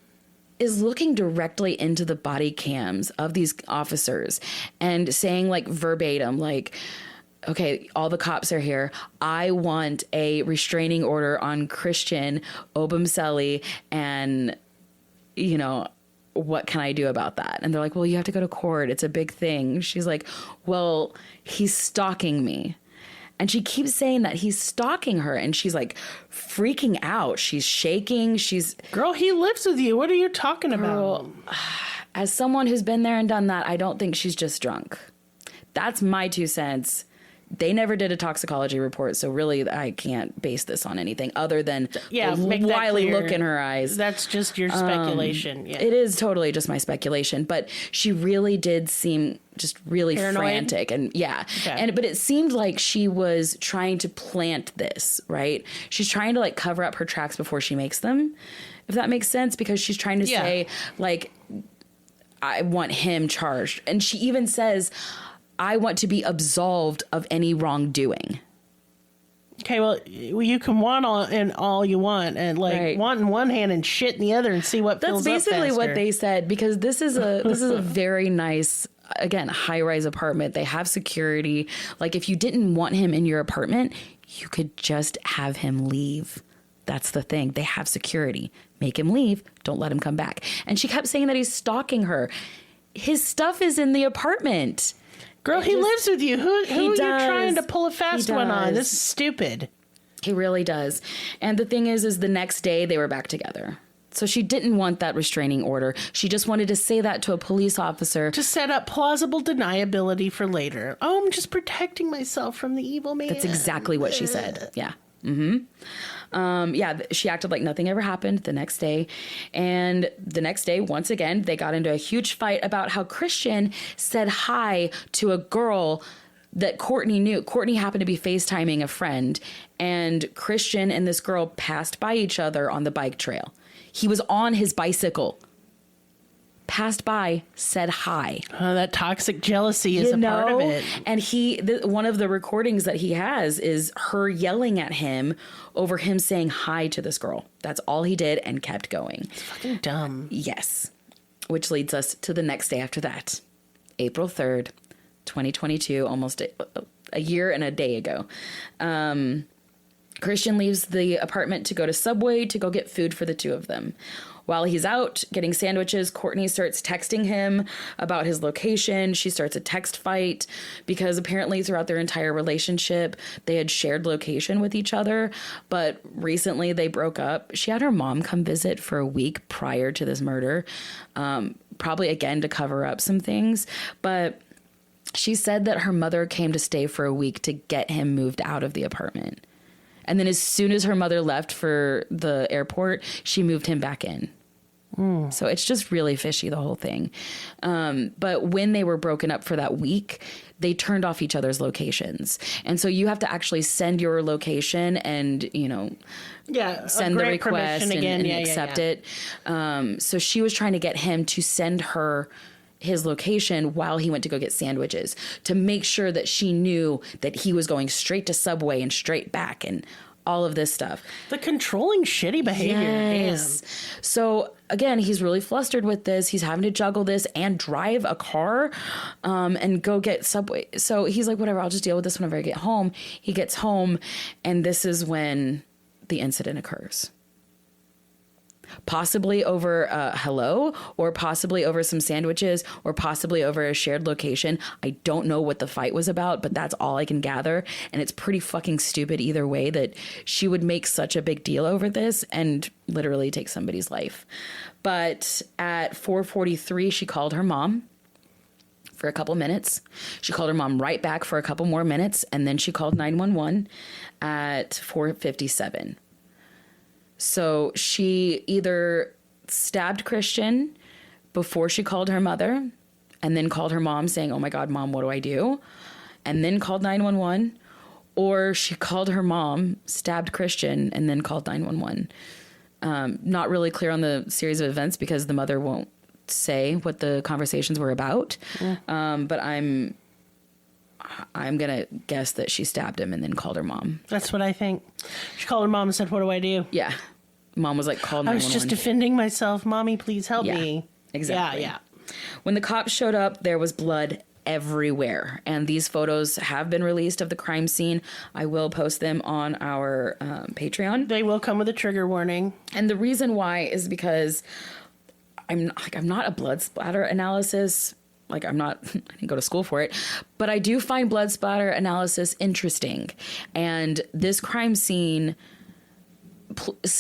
is looking directly into the body cams of these officers and saying verbatim, okay, all the cops are here. I want a restraining order on Christian Obumseli, and, what can I do about that? And they're like, well, you have to go to court. It's a big thing. She's like, well, he's stalking me. And she keeps saying that he's stalking her. And she's freaking out. She's shaking. Girl, he lives with you. What are you talking about? As someone who's been there and done that, I don't think she's just drunk. That's my 2 cents. They never did a toxicology report, so really I can't base this on anything other than a wily look in her eyes. That's just your speculation. Yeah. It is totally just my speculation, but she really did seem just really paranoid? Frantic. And okay. But it seemed like she was trying to plant this, right? She's trying to cover up her tracks before she makes them, if that makes sense, because she's trying to say I want him charged. And she even says, I want to be absolved of any wrongdoing. Okay, well, you can want all you want, and want in one hand and shit in the other, and see what fills up faster. That's basically what they said, because this is a very nice, again, high-rise apartment. They have security. If you didn't want him in your apartment, you could just have him leave. That's the thing. They have security. Make him leave. Don't let him come back. And she kept saying that he's stalking her. His stuff is in the apartment. Girl, he lives with you. Who are you trying to pull a fast one on? This is stupid. He really does. And the thing is the next day they were back together. So she didn't want that restraining order. She just wanted to say that to a police officer. To set up plausible deniability for later. Oh, I'm just protecting myself from the evil man. That's exactly what she said. Yeah. Mm-hmm. She acted like nothing ever happened the next day. And the next day, once again, they got into a huge fight about how Christian said hi to a girl that Courtney knew. Courtney happened to be FaceTiming a friend, and Christian and this girl passed by each other on the bike trail. He was on his bicycle. Passed by, said hi. Oh, that toxic jealousy is a part of it. And one of the recordings that he has is her yelling at him over him saying hi to this girl. That's all he did and kept going. It's fucking dumb. Yes. Which leads us to the next day after that. April 3rd, 2022, almost a year and a day ago. Christian leaves the apartment to go to Subway to go get food for the 2 of them. While he's out getting sandwiches, Courtney starts texting him about his location. She starts a text fight because apparently throughout their entire relationship, they had shared location with each other. But recently they broke up. She had her mom come visit for a week prior to this murder, probably again to cover up some things. But she said that her mother came to stay for a week to get him moved out of the apartment. And then as soon as her mother left for the airport, she moved him back in. So it's just really fishy, the whole thing. But when they were broken up for that week, they turned off each other's locations. And so you have to actually send your location and, send the request and accept it. So she was trying to get him to send her his location while he went to go get sandwiches to make sure that she knew that he was going straight to Subway and straight back and all of this stuff. The controlling shitty behavior. Yes. Damn. So again, he's really flustered with this. He's having to juggle this and drive a car and go get Subway. So he's like, whatever, I'll just deal with this whenever I get home. He gets home, and this is when the incident occurs. Possibly over hello, or possibly over some sandwiches, or possibly over a shared location. I don't know what the fight was about, but that's all I can gather. And it's pretty fucking stupid either way that she would make such a big deal over this and literally take somebody's life. But at 4:43, she called her mom for a couple minutes. She called her mom right back for a couple more minutes, and then she called 911 at 4:57. So she either stabbed Christian before she called her mother and then called her mom saying, oh my God, Mom, what do I do? And then called 911, or she called her mom, stabbed Christian, and then called 911. Not really clear on the series of events because the mother won't say what the conversations were about. But I'm going to guess that she stabbed him and then called her mom. That's what I think. She called her mom and said, what do I do? Yeah. Mom was like, call 911. I was just defending myself. Mommy, please help me. Exactly. Yeah. When the cops showed up, there was blood everywhere. And these photos have been released of the crime scene. I will post them on our Patreon. They will come with a trigger warning. And the reason why is because I'm not a blood splatter analysis. I didn't go to school for it, but I do find blood splatter analysis interesting. And this crime scene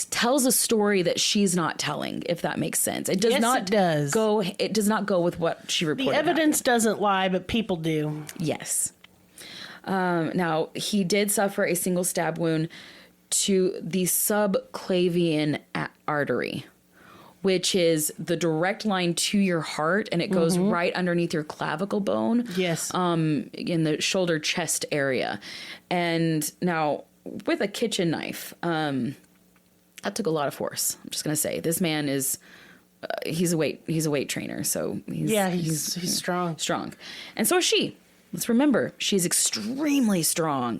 tells a story that she's not telling, if that makes sense. It does Yes, not it does. It does not go with what she reported. The evidence doesn't lie, but people do. Yes. Now, he did suffer a single stab wound to the subclavian artery, which is the direct line to your heart, and it goes right underneath your clavicle bone. Yes. In the shoulder chest area. And now, with a kitchen knife, that took a lot of force. I'm just going to say, this man is, he's a weight trainer, so he's strong. Strong. And so is she. Let's remember, she's extremely strong.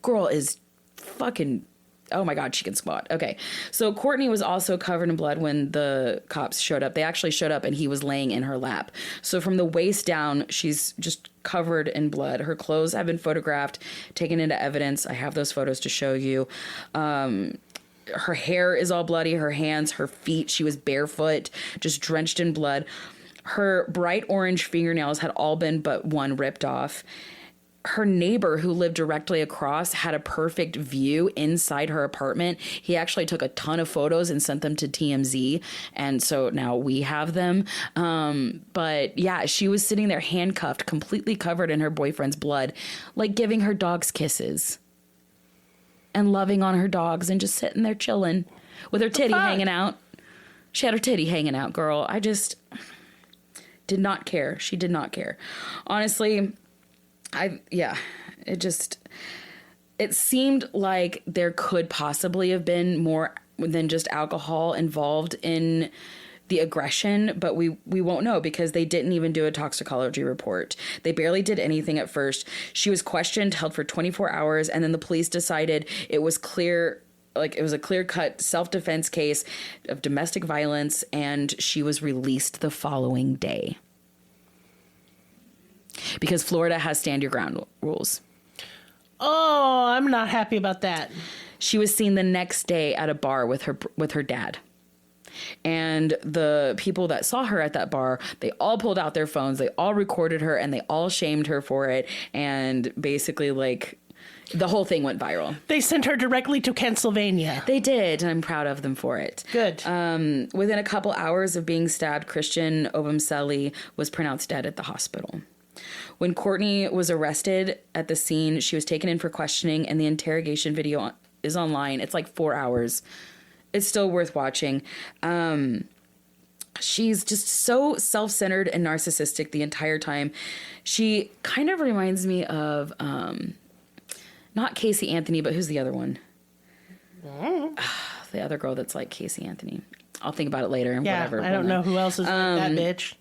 Girl is fucking, oh my God, she can squat. Okay. So Courtney was also covered in blood when the cops showed up. They actually showed up and he was laying in her lap. So from the waist down, she's just covered in blood. Her clothes have been photographed, taken into evidence. I have those photos to show you. Her hair is all bloody, her hands, her feet. She was barefoot, just drenched in blood. Her bright orange fingernails had all been but one ripped off. Her neighbor who lived directly across had a perfect view inside her apartment. He actually took a ton of photos and sent them to TMZ. And so now we have them. But yeah, she was sitting there handcuffed, completely covered in her boyfriend's blood, like giving her dogs kisses and loving on her dogs and just sitting there chilling with her titty hanging out. She had her titty hanging out, girl. I just did not care. She did not care. Honestly, it seemed like there could possibly have been more than just alcohol involved in the aggression, but we won't know because they didn't even do a toxicology report. They barely did anything at first. She was questioned, held for 24 hours, and then the police decided it was clear, like it was a clear-cut self-defense case of domestic violence, and she was released the following day. Because Florida has stand your ground rules. Oh, I'm not happy about that. She was seen the next day at a bar with her dad. And the people that saw her at that bar, they all pulled out their phones, they all recorded her, and they all shamed her for it. And basically, like, the whole thing went viral. They sent her directly to Pennsylvania. They did, and I'm proud of them for it. Good. Within a couple hours of being stabbed, Christian Obumseli was pronounced dead at the hospital. When Courtney was arrested at the scene, she was taken in for questioning, and the interrogation video is online. It's like 4 hours. It's still worth watching. She's just so self-centered and narcissistic the entire time. She kind of reminds me of, not Casey Anthony, but who's the other one? The other girl that's like Casey Anthony. I'll think about it later. Yeah, whatever. I don't know who else is like that bitch.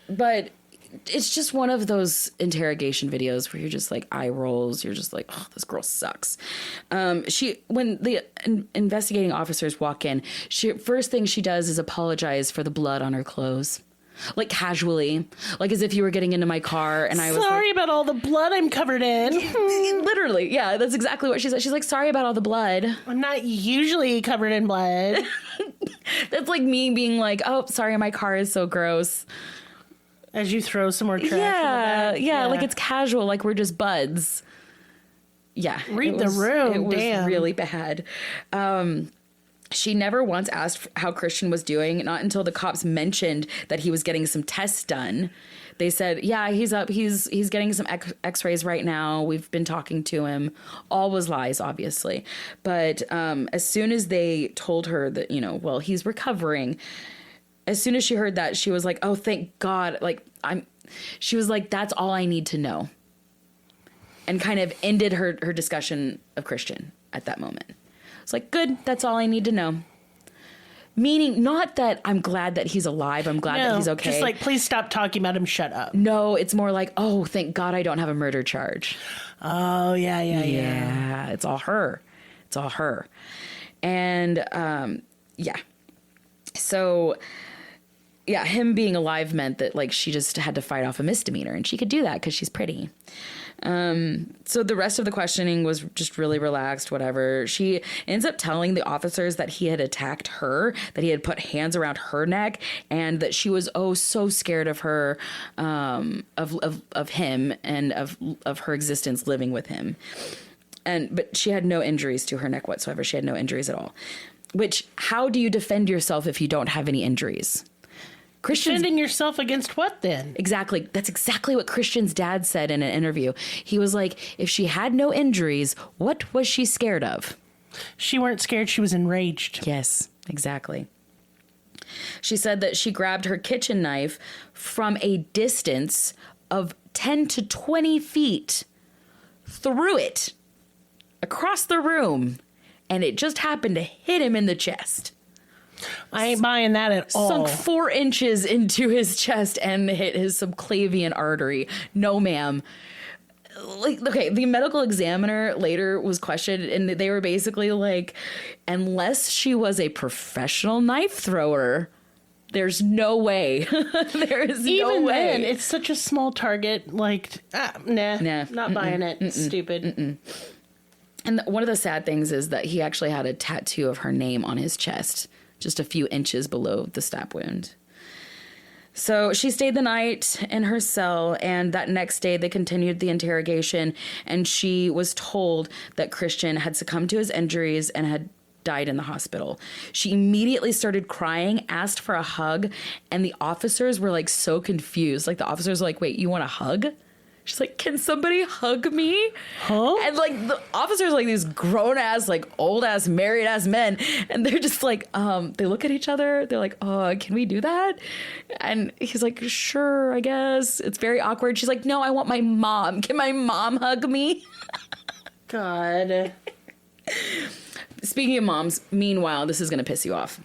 But it's just one of those interrogation videos where you're just like eye rolls. You're just like, oh, this girl sucks. When the investigating officers walk in, first thing she does is apologize for the blood on her clothes. Like casually, like as if you were getting into my car and I was sorry like, about all the blood I'm covered in. literally, yeah, that's exactly what she said. She's like, sorry about all the blood. I'm not usually covered in blood. That's like me being like, oh, sorry, my car is so gross. As you throw some more trash in the Yeah, bag. yeah, like it's casual, like we're just buds. Yeah. Read the room, It was damn. really bad. She never once asked how Christian was doing, not until the cops mentioned that he was getting some tests done. They said, yeah, he's up. He's getting some x-rays right now. We've been talking to him. All was lies, obviously. But as soon as they told her that, well, he's recovering, as soon as she heard that, she was like, oh, thank God. She was like, that's all I need to know. And kind of ended her discussion of Christian at that moment. It's like, good, that's all I need to know. Meaning, not that I'm glad that he's alive. I'm glad that he's okay. Just like, please stop talking about him. Shut up. No, it's more like, oh, thank God I don't have a murder charge. Oh, yeah. Yeah, it's all her. It's all her. And, yeah. So, yeah, him being alive meant that, like, she just had to fight off a misdemeanor. And she could do that because she's pretty. So the rest of the questioning was just really relaxed, whatever. She ends up telling the officers that he had attacked her, that he had put hands around her neck, and that she was so scared of her, of him and of her existence living with him. But she had no injuries to her neck whatsoever. She had no injuries at all. Which, how do you defend yourself if you don't have any injuries? Defending yourself against what then? Exactly. That's exactly what Christian's dad said in an interview. He was like, if she had no injuries, what was she scared of? She weren't scared. She was enraged. Yes, exactly. She said that she grabbed her kitchen knife from a distance of 10 to 20 feet, threw it across the room, and it just happened to hit him in the chest. I ain't buying that at all. Sunk 4 inches into his chest and hit his subclavian artery. No, ma'am. Like, okay, the medical examiner later was questioned, and they were basically like, unless she was a professional knife thrower, there's no way. There is Even no way. then, it's such a small target. Like, nah, not buying it. Stupid. And one of the sad things is that he actually had a tattoo of her name on his chest, just a few inches below the stab wound. So she stayed the night in her cell, and that next day they continued the interrogation, and she was told that Christian had succumbed to his injuries and had died in the hospital. She immediately started crying, asked for a hug, and the officers were like so confused. Like the officers were like, wait, you want a hug? She's like, can somebody hug me? Huh? And like the officers are like these grown ass, like old ass, married ass men. And they're just like, they look at each other. They're like, oh, can we do that? And he's like, sure, I guess. It's very awkward. She's like, no, I want my mom. Can my mom hug me? God. Speaking of moms, meanwhile, this is going to piss you off.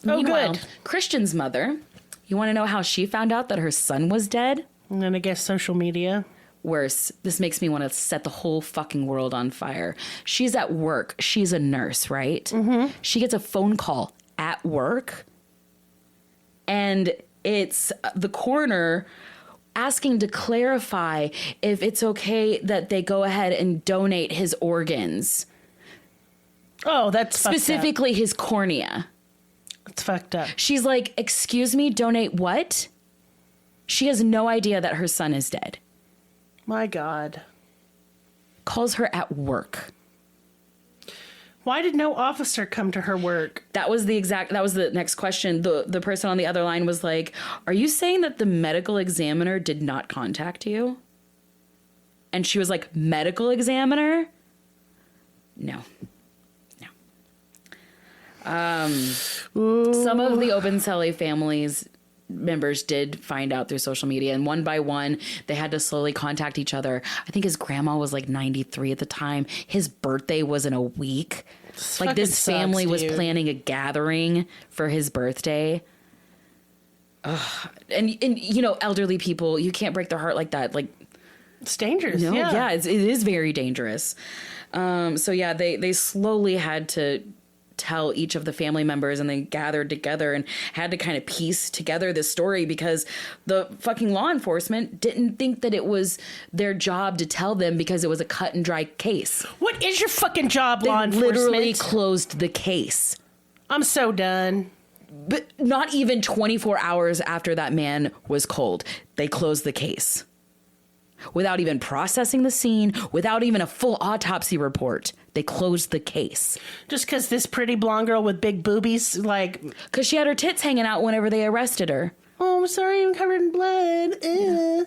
Oh, Meanwhile, good. Christian's mother, you want to know how she found out that her son was dead? And then I guess social media. Worse, this makes me want to set the whole fucking world on fire. She's at work. She's a nurse, right? Mm-hmm. She gets a phone call at work, and it's the coroner asking to clarify if it's okay that they go ahead and donate his organs. Oh, that's Specifically his cornea. It's fucked up. She's like, excuse me, donate what? She has no idea that her son is dead. My God. Calls her at work. Why did no officer come to her work? That was the next question. The person on the other line was like, are you saying that the medical examiner did not contact you? And she was like, medical examiner? No. Some of the Obumseli families members did find out through social media, and one by one they had to slowly contact each other. I think his grandma was like 93 at the time. His birthday was in a week. Like this family was planning a gathering for his birthday. Ugh. And you know, elderly people, you can't break their heart like that. Like, it's dangerous. You know? Yeah, it is very dangerous. So yeah, they slowly had to tell each of the family members, and then gathered together and had to kind of piece together this story, because the fucking law enforcement didn't think that it was their job to tell them, because it was a cut and dry case. What is your fucking job, law enforcement? They literally closed the case. I'm so done. But not even 24 hours after that man was cold, they closed the case. Without even processing the scene, without even a full autopsy report, they closed the case. Just because this pretty blonde girl with big boobies, like... Because she had her tits hanging out whenever they arrested her. Oh, I'm sorry, I'm covered in blood. Yeah.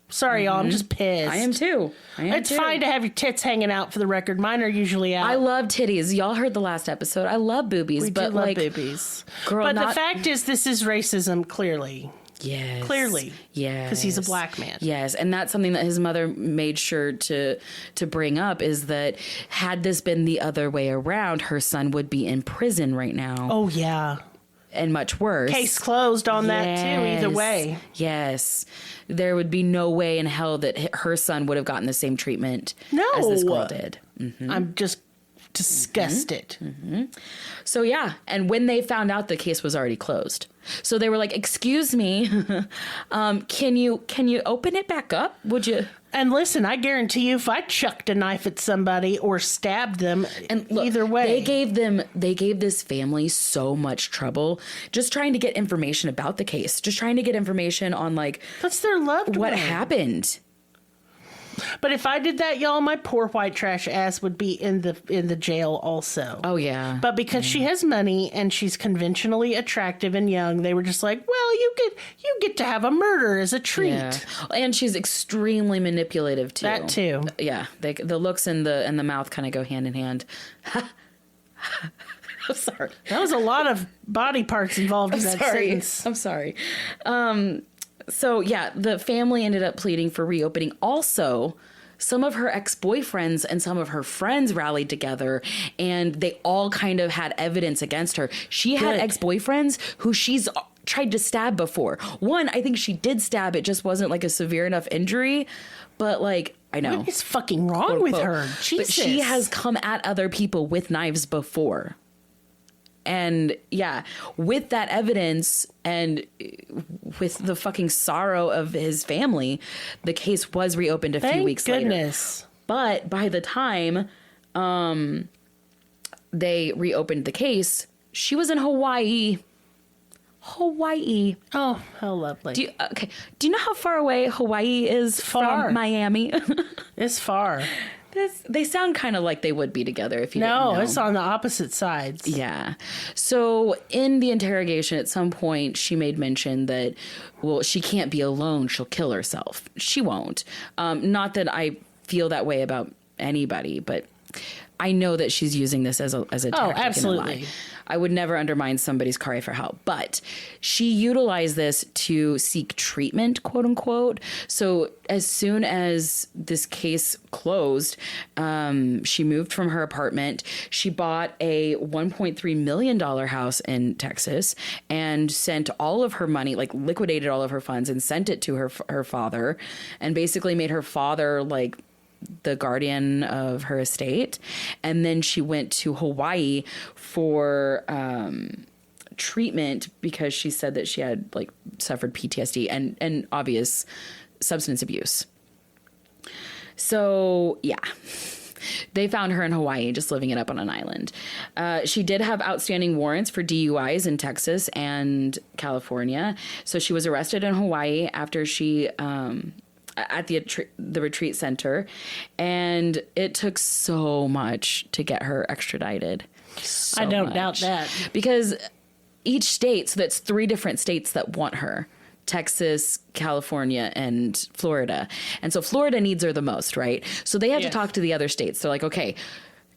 Sorry, y'all, I'm just pissed. I am too. It's fine to have your tits hanging out, for the record. Mine are usually out. I love titties. Y'all heard the last episode. I love boobies. We but do love like, boobies. Girl, but the fact is, this is racism, clearly. Yes. Clearly. Yes. Because he's a black man. Yes. And that's something that his mother made sure to bring up, is that had this been the other way around, her son would be in prison right now. Oh, yeah. And much worse. Case closed on that, too, either way. Yes. There would be no way in hell that her son would have gotten the same treatment as this girl did. Mm-hmm. I'm just disgusted. Mm-hmm. So, yeah. And when they found out, the case was already closed. So they were like, excuse me, can you open it back up? Would you? And listen, I guarantee you, if I chucked a knife at somebody or stabbed them, and look, either way, they gave this family so much trouble just trying to get information about the case, just trying to get information on like that's their loved what one. happened. But if I did that, y'all, my poor white trash ass would be in the jail also. Oh yeah. But because she has money and she's conventionally attractive and young, they were just like, well, you get to have a murder as a treat. Yeah. And she's extremely manipulative too. That too. Yeah. The looks and the mouth kind of go hand in hand. I'm sorry. That was a lot of body parts involved in that sentence. I'm sorry. So, yeah, the family ended up pleading for reopening. Also, some of her ex-boyfriends and some of her friends rallied together, and they all kind of had evidence against her. She had ex-boyfriends who she's tried to stab before. One, I think she did stab. It just wasn't like a severe enough injury. But, like, I know. What is fucking wrong with her? Jesus. But she has come at other people with knives before. And yeah, with that evidence and with the fucking sorrow of his family, the case was reopened a few weeks later. But by the time they reopened the case, she was in Hawaii. Oh, how lovely. Do you know how far away Hawaii is from Miami? It's far. They sound kind of like they would be together if you didn't know. No, it's on the opposite sides. Yeah. So in the interrogation, at some point, she made mention that, well, she can't be alone. She'll kill herself. She won't. Not that I feel that way about anybody, but I know that she's using this as a tactic. Oh, absolutely. And a lie. I would never undermine somebody's cry for help, but she utilized this to seek treatment, quote unquote. So as soon as this case closed, she moved from her apartment. She bought a $1.3 million house in Texas and sent all of her money, like liquidated all of her funds and sent it to her father, and basically made her father like the guardian of her estate. And then she went to Hawaii for treatment because she said that she had like suffered PTSD and obvious substance abuse. So yeah, they found her in Hawaii, just living it up on an island. She did have outstanding warrants for DUIs in Texas and California. So she was arrested in Hawaii after she at the retreat center, and it took so much to get her extradited. I don't doubt that. Because each state, so that's 3 different states that want her: Texas, California, and Florida. And so Florida needs her the most, right? So they have to talk to the other states. They're like, okay,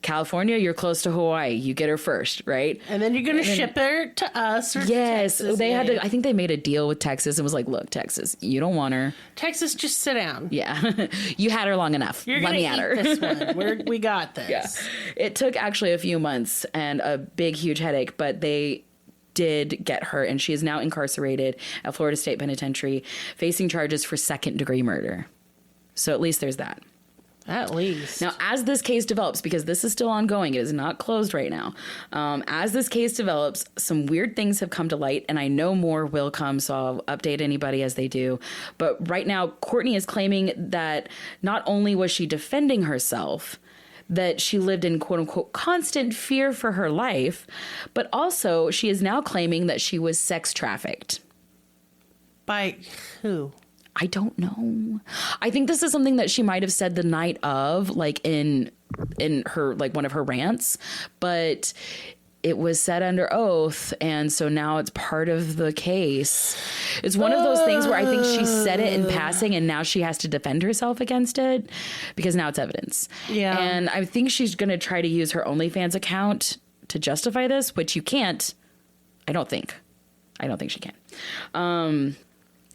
California, you're close to Hawaii. You get her first, right? And then you're going to ship her to us or Yes. to Texas. They had to, I think they made a deal with Texas and was like, look, Texas, you don't want her. Texas, just sit down. Yeah. You had her long enough. You're Let going me to at eat her. this one. We got this. Yeah. It took actually a few months and a big, huge headache, but they did get her, and she is now incarcerated at Florida State Penitentiary, facing charges for second-degree murder. So at least there's that. At least. Now, as this case develops, because this is still ongoing, it is not closed right now. As this case develops, some weird things have come to light, and I know more will come, so I'll update anybody as they do. But right now, Courtney is claiming that not only was she defending herself, that she lived in quote-unquote constant fear for her life, but also she is now claiming that she was sex trafficked. By who? I don't know. I think this is something that she might have said the night of, like in her, like one of her rants, but it was said under oath, and so now it's part of the case. It's one of those things where I think she said it in passing, and now she has to defend herself against it because now it's evidence. Yeah. And I think she's going to try to use her OnlyFans account to justify this, which you can't. I don't think she can.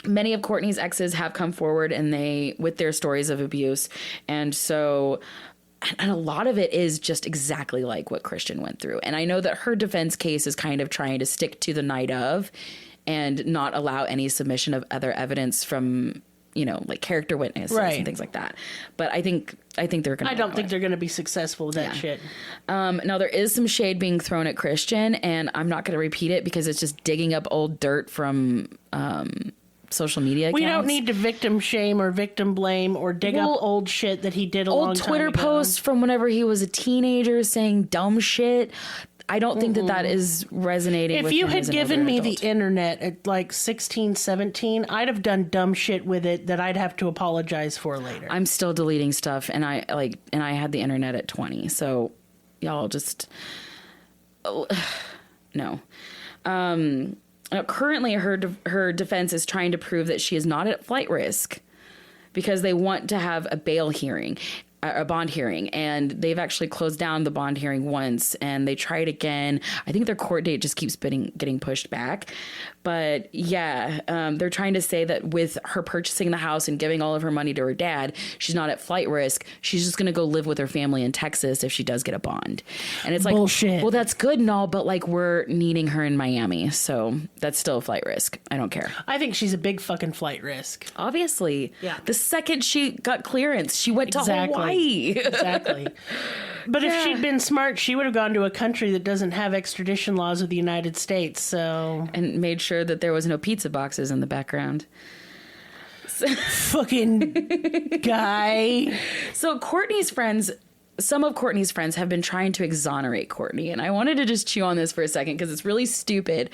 Many of Courtney's exes have come forward with their stories of abuse. And so, and a lot of it is just exactly like what Christian went through. And I know that her defense case is kind of trying to stick to the night of and not allow any submission of other evidence from, like character witnesses and things like that. But I think they're going to. I don't think they're going to be successful with that shit. Now, there is some shade being thrown at Christian, and I'm not going to repeat it because it's just digging up old dirt from social media accounts. We don't need to victim shame or victim blame or dig up old shit that he did a long time ago. Old Twitter posts from whenever he was a teenager saying dumb shit. I don't think that is resonating with him. If you had as an given older me adult. the internet at like 16, 17, I'd have done dumb shit with it that I'd have to apologize for later. I'm still deleting stuff, and I had the internet at 20, so y'all just no. Currently, her defense is trying to prove that she is not at flight risk because they want to have a bond hearing, and they've actually closed down the bond hearing once, and they tried again. I think their court date just keeps getting pushed back. But yeah, they're trying to say that with her purchasing the house and giving all of her money to her dad, she's not at flight risk. She's just going to go live with her family in Texas if she does get a bond. And it's like, bullshit. Well, that's good and all, but like we're needing her in Miami. So that's still a flight risk. I don't care. I think she's a big fucking flight risk. Obviously. Yeah. The second she got clearance, she went to Hawaii. Exactly. But if she'd been smart, she would have gone to a country that doesn't have extradition laws with the United States. So and made sure that there was no pizza boxes in the background. Fucking guy. So some of Courtney's friends have been trying to exonerate Courtney, and I wanted to just chew on this for a second because it's really stupid.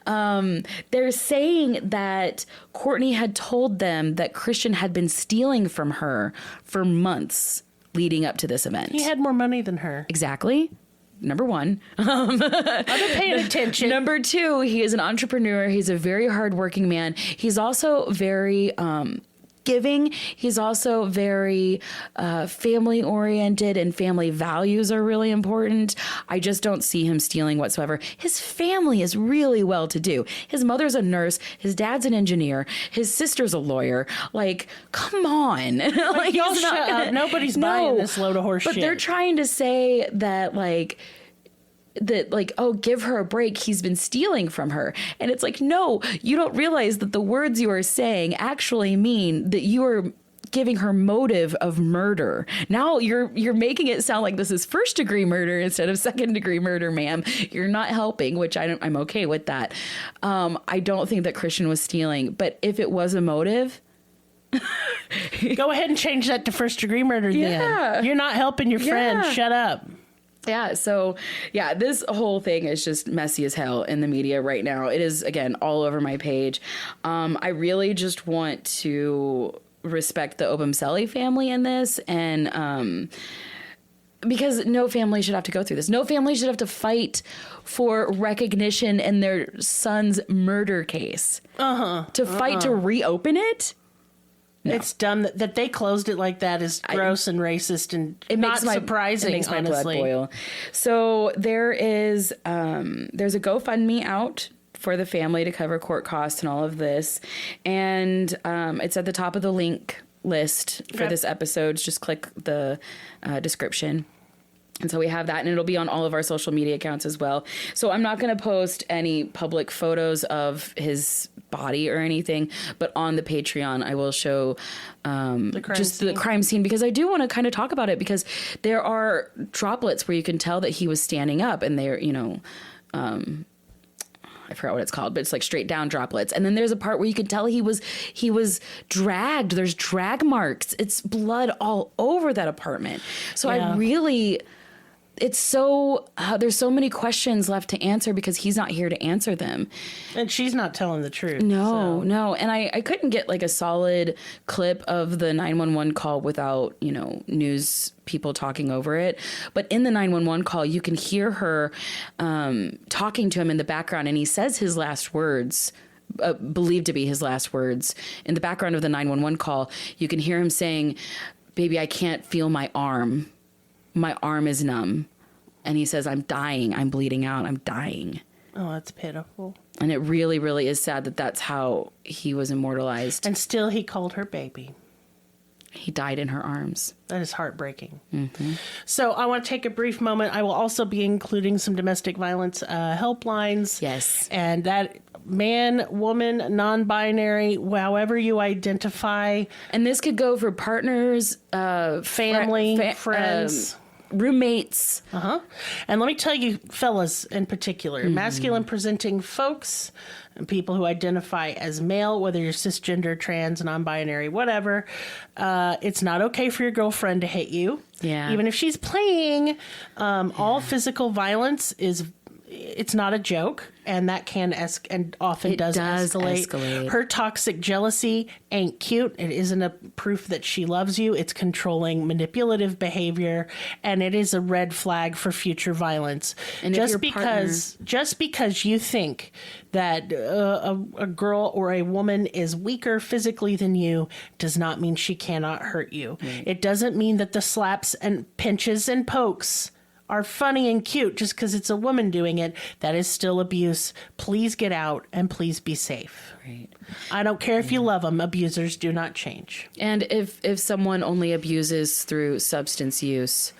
They're saying that Courtney had told them that Christian had been stealing from her for months leading up to this event. He had more money than her. Exactly. Number one. I've been paying attention. Number two, he is an entrepreneur. He's a very hardworking man. He's also very giving. He's also very family oriented, and family values are really important. I just don't see him stealing whatsoever. His family is really well to do. His mother's a nurse. His dad's an engineer. His sister's a lawyer. Like, come on. Like, y'all shut up. Nobody's buying this load of horse shit. But they're trying to say that oh, give her a break, he's been stealing from her. And it's like, no, you don't realize that the words you are saying actually mean that you are giving her motive of murder. Now you're making it sound like this is first degree murder instead of second degree murder, ma'am. You're not helping, which I'm okay with that. I don't think that Christian was stealing, but if it was a motive, go ahead and change that to first degree murder. Then you're not helping your friend. Shut up. Yeah, so, yeah, this whole thing is just messy as hell in the media right now. It is, again, all over my page. I really just want to respect the Obumseli family in this, and because no family should have to go through this. No family should have to fight for recognition in their son's murder case. To fight to reopen it? It's dumb that they closed it like that is gross and racist and not surprising, it makes my honestly. blood boil. So there's a GoFundMe out for the family to cover court costs and all of this. And it's at the top of the link list for this episode. Just click the description. And so we have that, and it'll be on all of our social media accounts as well. So I'm not going to post any public photos of his body or anything, but on the Patreon, I will show the crime scene, because I do want to kind of talk about it, because there are droplets where you can tell that he was standing up, and they're, I forgot what it's called, but it's like straight down droplets. And then there's a part where you could tell he was dragged. There's drag marks. It's blood all over that apartment. So it's so, there's so many questions left to answer because he's not here to answer them. And she's not telling the truth. No. And I couldn't get like a solid clip of the 911 call without, news people talking over it. But in the 911 call, you can hear her talking to him in the background, and he says his last words, believed to be his last words. In the background of the 911 call, you can hear him saying, "Baby, I can't feel my arm. My arm is numb." And he says, "I'm dying. I'm bleeding out. I'm dying." Oh, that's pitiful. And it really, really is sad that that's how he was immortalized. And still he called her baby. He died in her arms. That is heartbreaking. Mm-hmm. So I want to take a brief moment. I will also be including some domestic violence helplines. Yes. And that man, woman, non-binary, however you identify. And this could go for partners, family, friends. Roommates. And let me tell you, fellas in particular, masculine presenting folks and people who identify as male, whether you're cisgender, trans, non-binary, whatever, it's not okay for your girlfriend to hit you. Yeah. Even if she's playing, all physical violence it's not a joke, and that can often does escalate. Her toxic jealousy ain't cute. It isn't a proof that she loves you. It's controlling, manipulative behavior, and it is a red flag for future violence. And just because you think that a girl or a woman is weaker physically than you does not mean she cannot hurt you. Right. It doesn't mean that the slaps and pinches and pokes are funny and cute just because it's a woman doing it. That is still abuse. Please get out and please be safe. Right. I don't care if you love them. Abusers do not change. And if someone only abuses through substance use,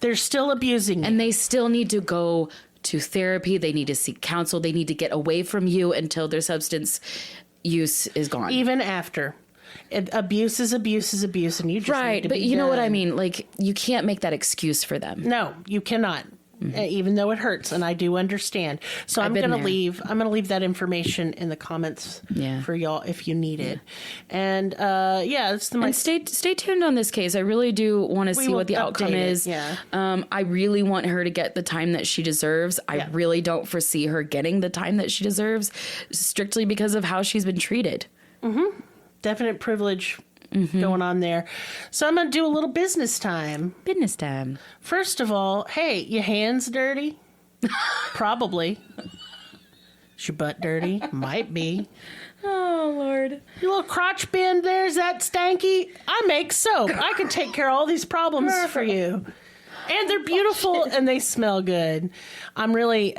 they're still abusing you. And they still need to go to therapy. They need to seek counsel. They need to get away from you until their substance use is gone. Even after. Abuse is abuse is abuse, and you just need to but be you know done. what I mean? Like, you can't make that excuse for them. No, you cannot. Even though it hurts, and I do understand. So I'm going to leave that information in the comments for y'all if you need it. And it's the and stay tuned on this case. I really do want to see what the outcome is. Yeah. I really want her to get the time that she deserves. I really don't foresee her getting the time that she deserves, strictly because of how she's been treated. Mm-hmm. Definite privilege going on there. So I'm going to do a little business time. Business time. First of all, hey, your hands dirty? Probably. Is your butt dirty? Might be. Oh, Lord. Your little crotch bend there, is that stanky? I make soap. I can take care of all these problems for you. And they're beautiful and they smell good. I'm really...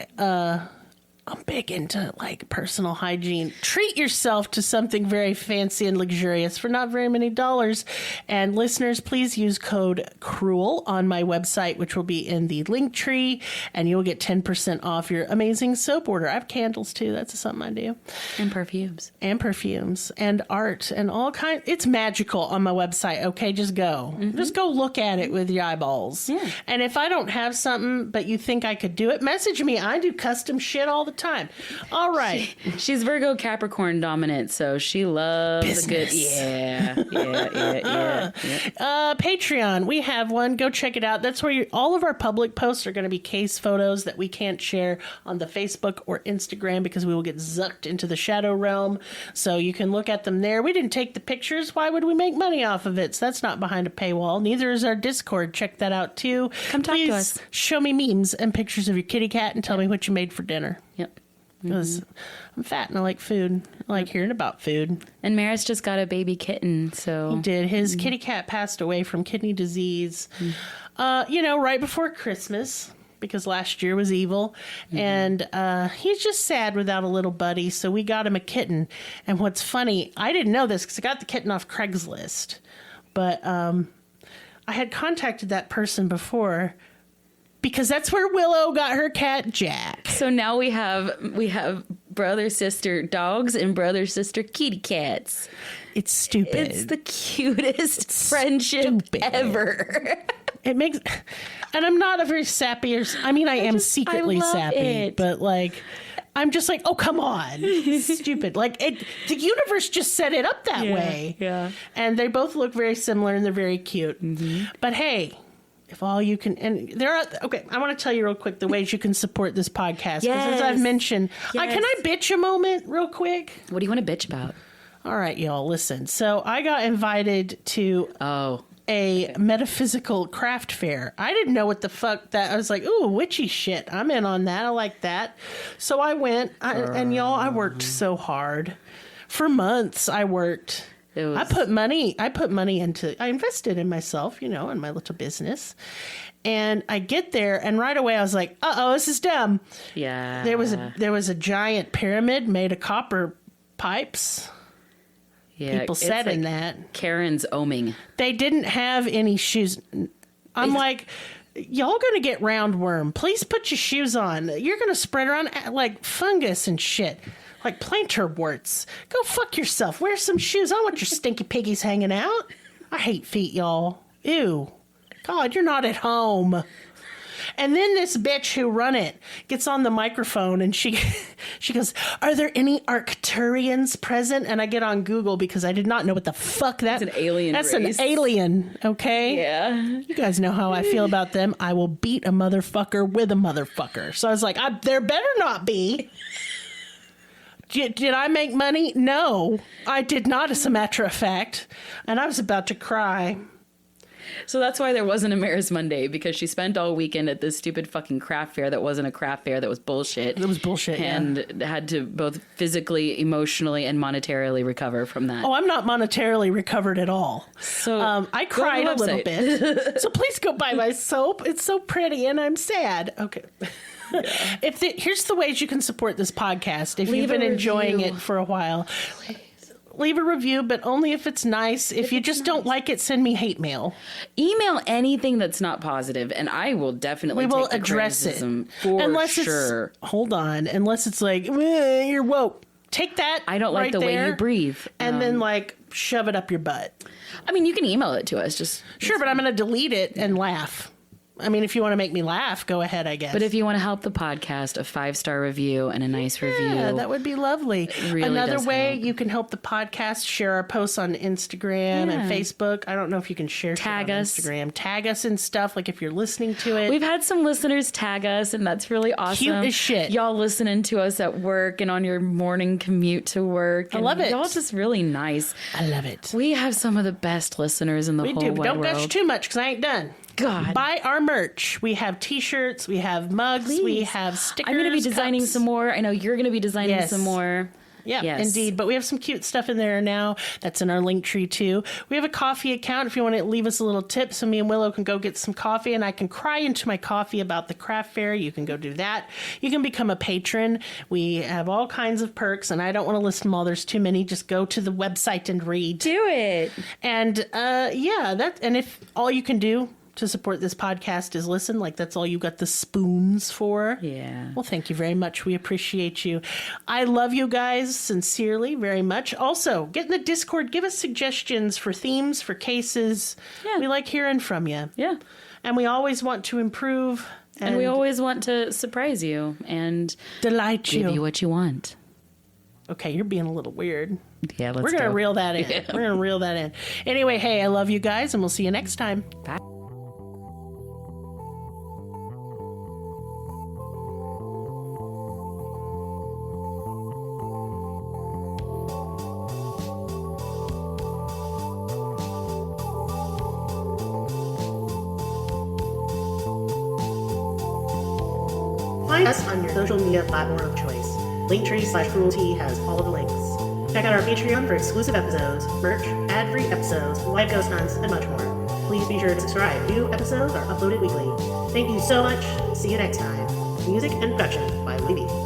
I'm big into like personal hygiene. Treat yourself to something very fancy and luxurious for not very many dollars. And listeners, please use code CRUEL on my website, which will be in the link tree, and you'll get 10% off your amazing soap order. I have candles too. That's something I do. And perfumes. And art and all kinds. It's magical on my website. Okay, just go. Just go look at it with your eyeballs. Yeah. And if I don't have something, but you think I could do it, message me. I do custom shit all the time. All right. She's Virgo Capricorn dominant, so she loves business. A good yeah. Patreon, we have one. Go check it out. That's where all of our public posts are going to be case photos that we can't share on the Facebook or Instagram because we will get zucked into the shadow realm. So you can look at them there. We didn't take the pictures. Why would we make money off of it? So that's not behind a paywall. Neither is our Discord. Check that out too. Come talk to us. Show me memes and pictures of your kitty cat and tell me what you made for dinner. Yep. because I'm fat and I like food. I like hearing about food. And Maris just got a baby kitten, so... He did. His kitty cat passed away from kidney disease, right before Christmas, because last year was evil. And he's just sad without a little buddy, so we got him a kitten. And what's funny, I didn't know this because I got the kitten off Craigslist, but I had contacted that person before because that's where Willow got her cat Jack. So now we have brother sister dogs and brother sister kitty cats. It's stupid. It's the cutest friendship ever. It makes, and I'm not a very sappy, I am secretly sappy, but like, I'm just like, oh, come on. Stupid. Like, the universe just set it up that way. Yeah. And they both look very similar and they're very cute. But hey, if all you can, and I want to tell you real quick the ways you can support this podcast. Because as I've mentioned, can I bitch a moment real quick? What do you want to bitch about? All right, y'all, listen. So I got invited to a metaphysical craft fair. I didn't know what the fuck that. I was like, ooh, witchy shit. I'm in on that. I like that. So I went, and y'all, I worked so hard. For months, I worked. I put money into, I invested in myself, in my little business. And I get there, and right away I was like, uh-oh, this is dumb. Yeah. There was a giant pyramid made of copper pipes. Yeah, people said in that. Karen's oming. They didn't have any shoes. I'm like, y'all gonna get roundworm. Please put your shoes on. You're gonna spread around like fungus and shit. Like plantar warts. Go fuck yourself. Wear some shoes. I don't want your stinky piggies hanging out. I hate feet, y'all. Ew. God, you're not at home. And then this bitch who run it gets on the microphone and she goes, are there any Arcturians present? And I get on Google because I did not know what the fuck that... That's an alien That's race. an alien, okay? Yeah. You guys know how I feel about them. I will beat a motherfucker with a motherfucker. So I was like, there better not be. Did I make money? No, I did not, as a matter of fact. And I was about to cry. So that's why there wasn't a Maris Monday, because she spent all weekend at this stupid fucking craft fair that wasn't a craft fair, that was bullshit. It was bullshit, and had to both physically, emotionally, and monetarily recover from that. Oh, I'm not monetarily recovered at all. So I cried a little bit. So please go buy my soap. It's so pretty and I'm sad. Okay. Yeah. Here's the ways you can support this podcast if you've been enjoying it for a while. Leave a review, but only if it's nice. If you just don't like it, send me hate mail. Email anything that's not positive, and I will definitely take the address it. For sure. Hold on. Unless it's like, you're woke. Take that. I don't like the way you breathe. And then shove it up your butt. I mean, you can email it to us. Sure, but I'm going to delete it and laugh. I mean, if you want to make me laugh, go ahead, I guess. But if you want to help the podcast, a 5-star review and a nice review. Yeah, that would be lovely. Really Another way help. You can help the podcast, share our posts on Instagram and Facebook. I don't know if you can share Tag shit on us. Instagram. Tag us and stuff, like if you're listening to it. We've had some listeners tag us, and that's really awesome. Cute as shit. Y'all listening to us at work and on your morning commute to work. I love it. Y'all just really nice. I love it. We have some of the best listeners in the whole wide Don't world. gush too much because I ain't done. God. Buy our merch. We have t-shirts, we have mugs, we have stickers. I'm going to be designing cups. some more. I know you're going to be designing some more. Yeah, yes. Indeed. But we have some cute stuff in there now. That's in our link tree too. We have a coffee account if you want to leave us a little tip so me and Willow can go get some coffee and I can cry into my coffee about the craft fair. You can go do that. You can become a patron. We have all kinds of perks and I don't want to list them all. There's too many. Just go to the website and read. Do it. And and if all you can do to support this podcast is listen, that's all you got the spoons for. Yeah. Well, thank you very much. We appreciate you. I love you guys sincerely very much. Also, get in the Discord. Give us suggestions for themes, for cases. Yeah. We like hearing from you. Yeah. And we always want to improve. And we always want to surprise you and delight you. Give you what you want. Okay, you're being a little weird. Yeah, We're going to reel that in. Yeah. We're going to reel that in. Anyway, hey, I love you guys, and we'll see you next time. Bye. Find us on your social media platform of choice. Linktree/cruelty has all of the links. Check out our Patreon for exclusive episodes, merch, ad-free episodes, live ghost hunts, and much more. Please be sure to subscribe. New episodes are uploaded weekly. Thank you so much. See you next time. Music and production by Libby.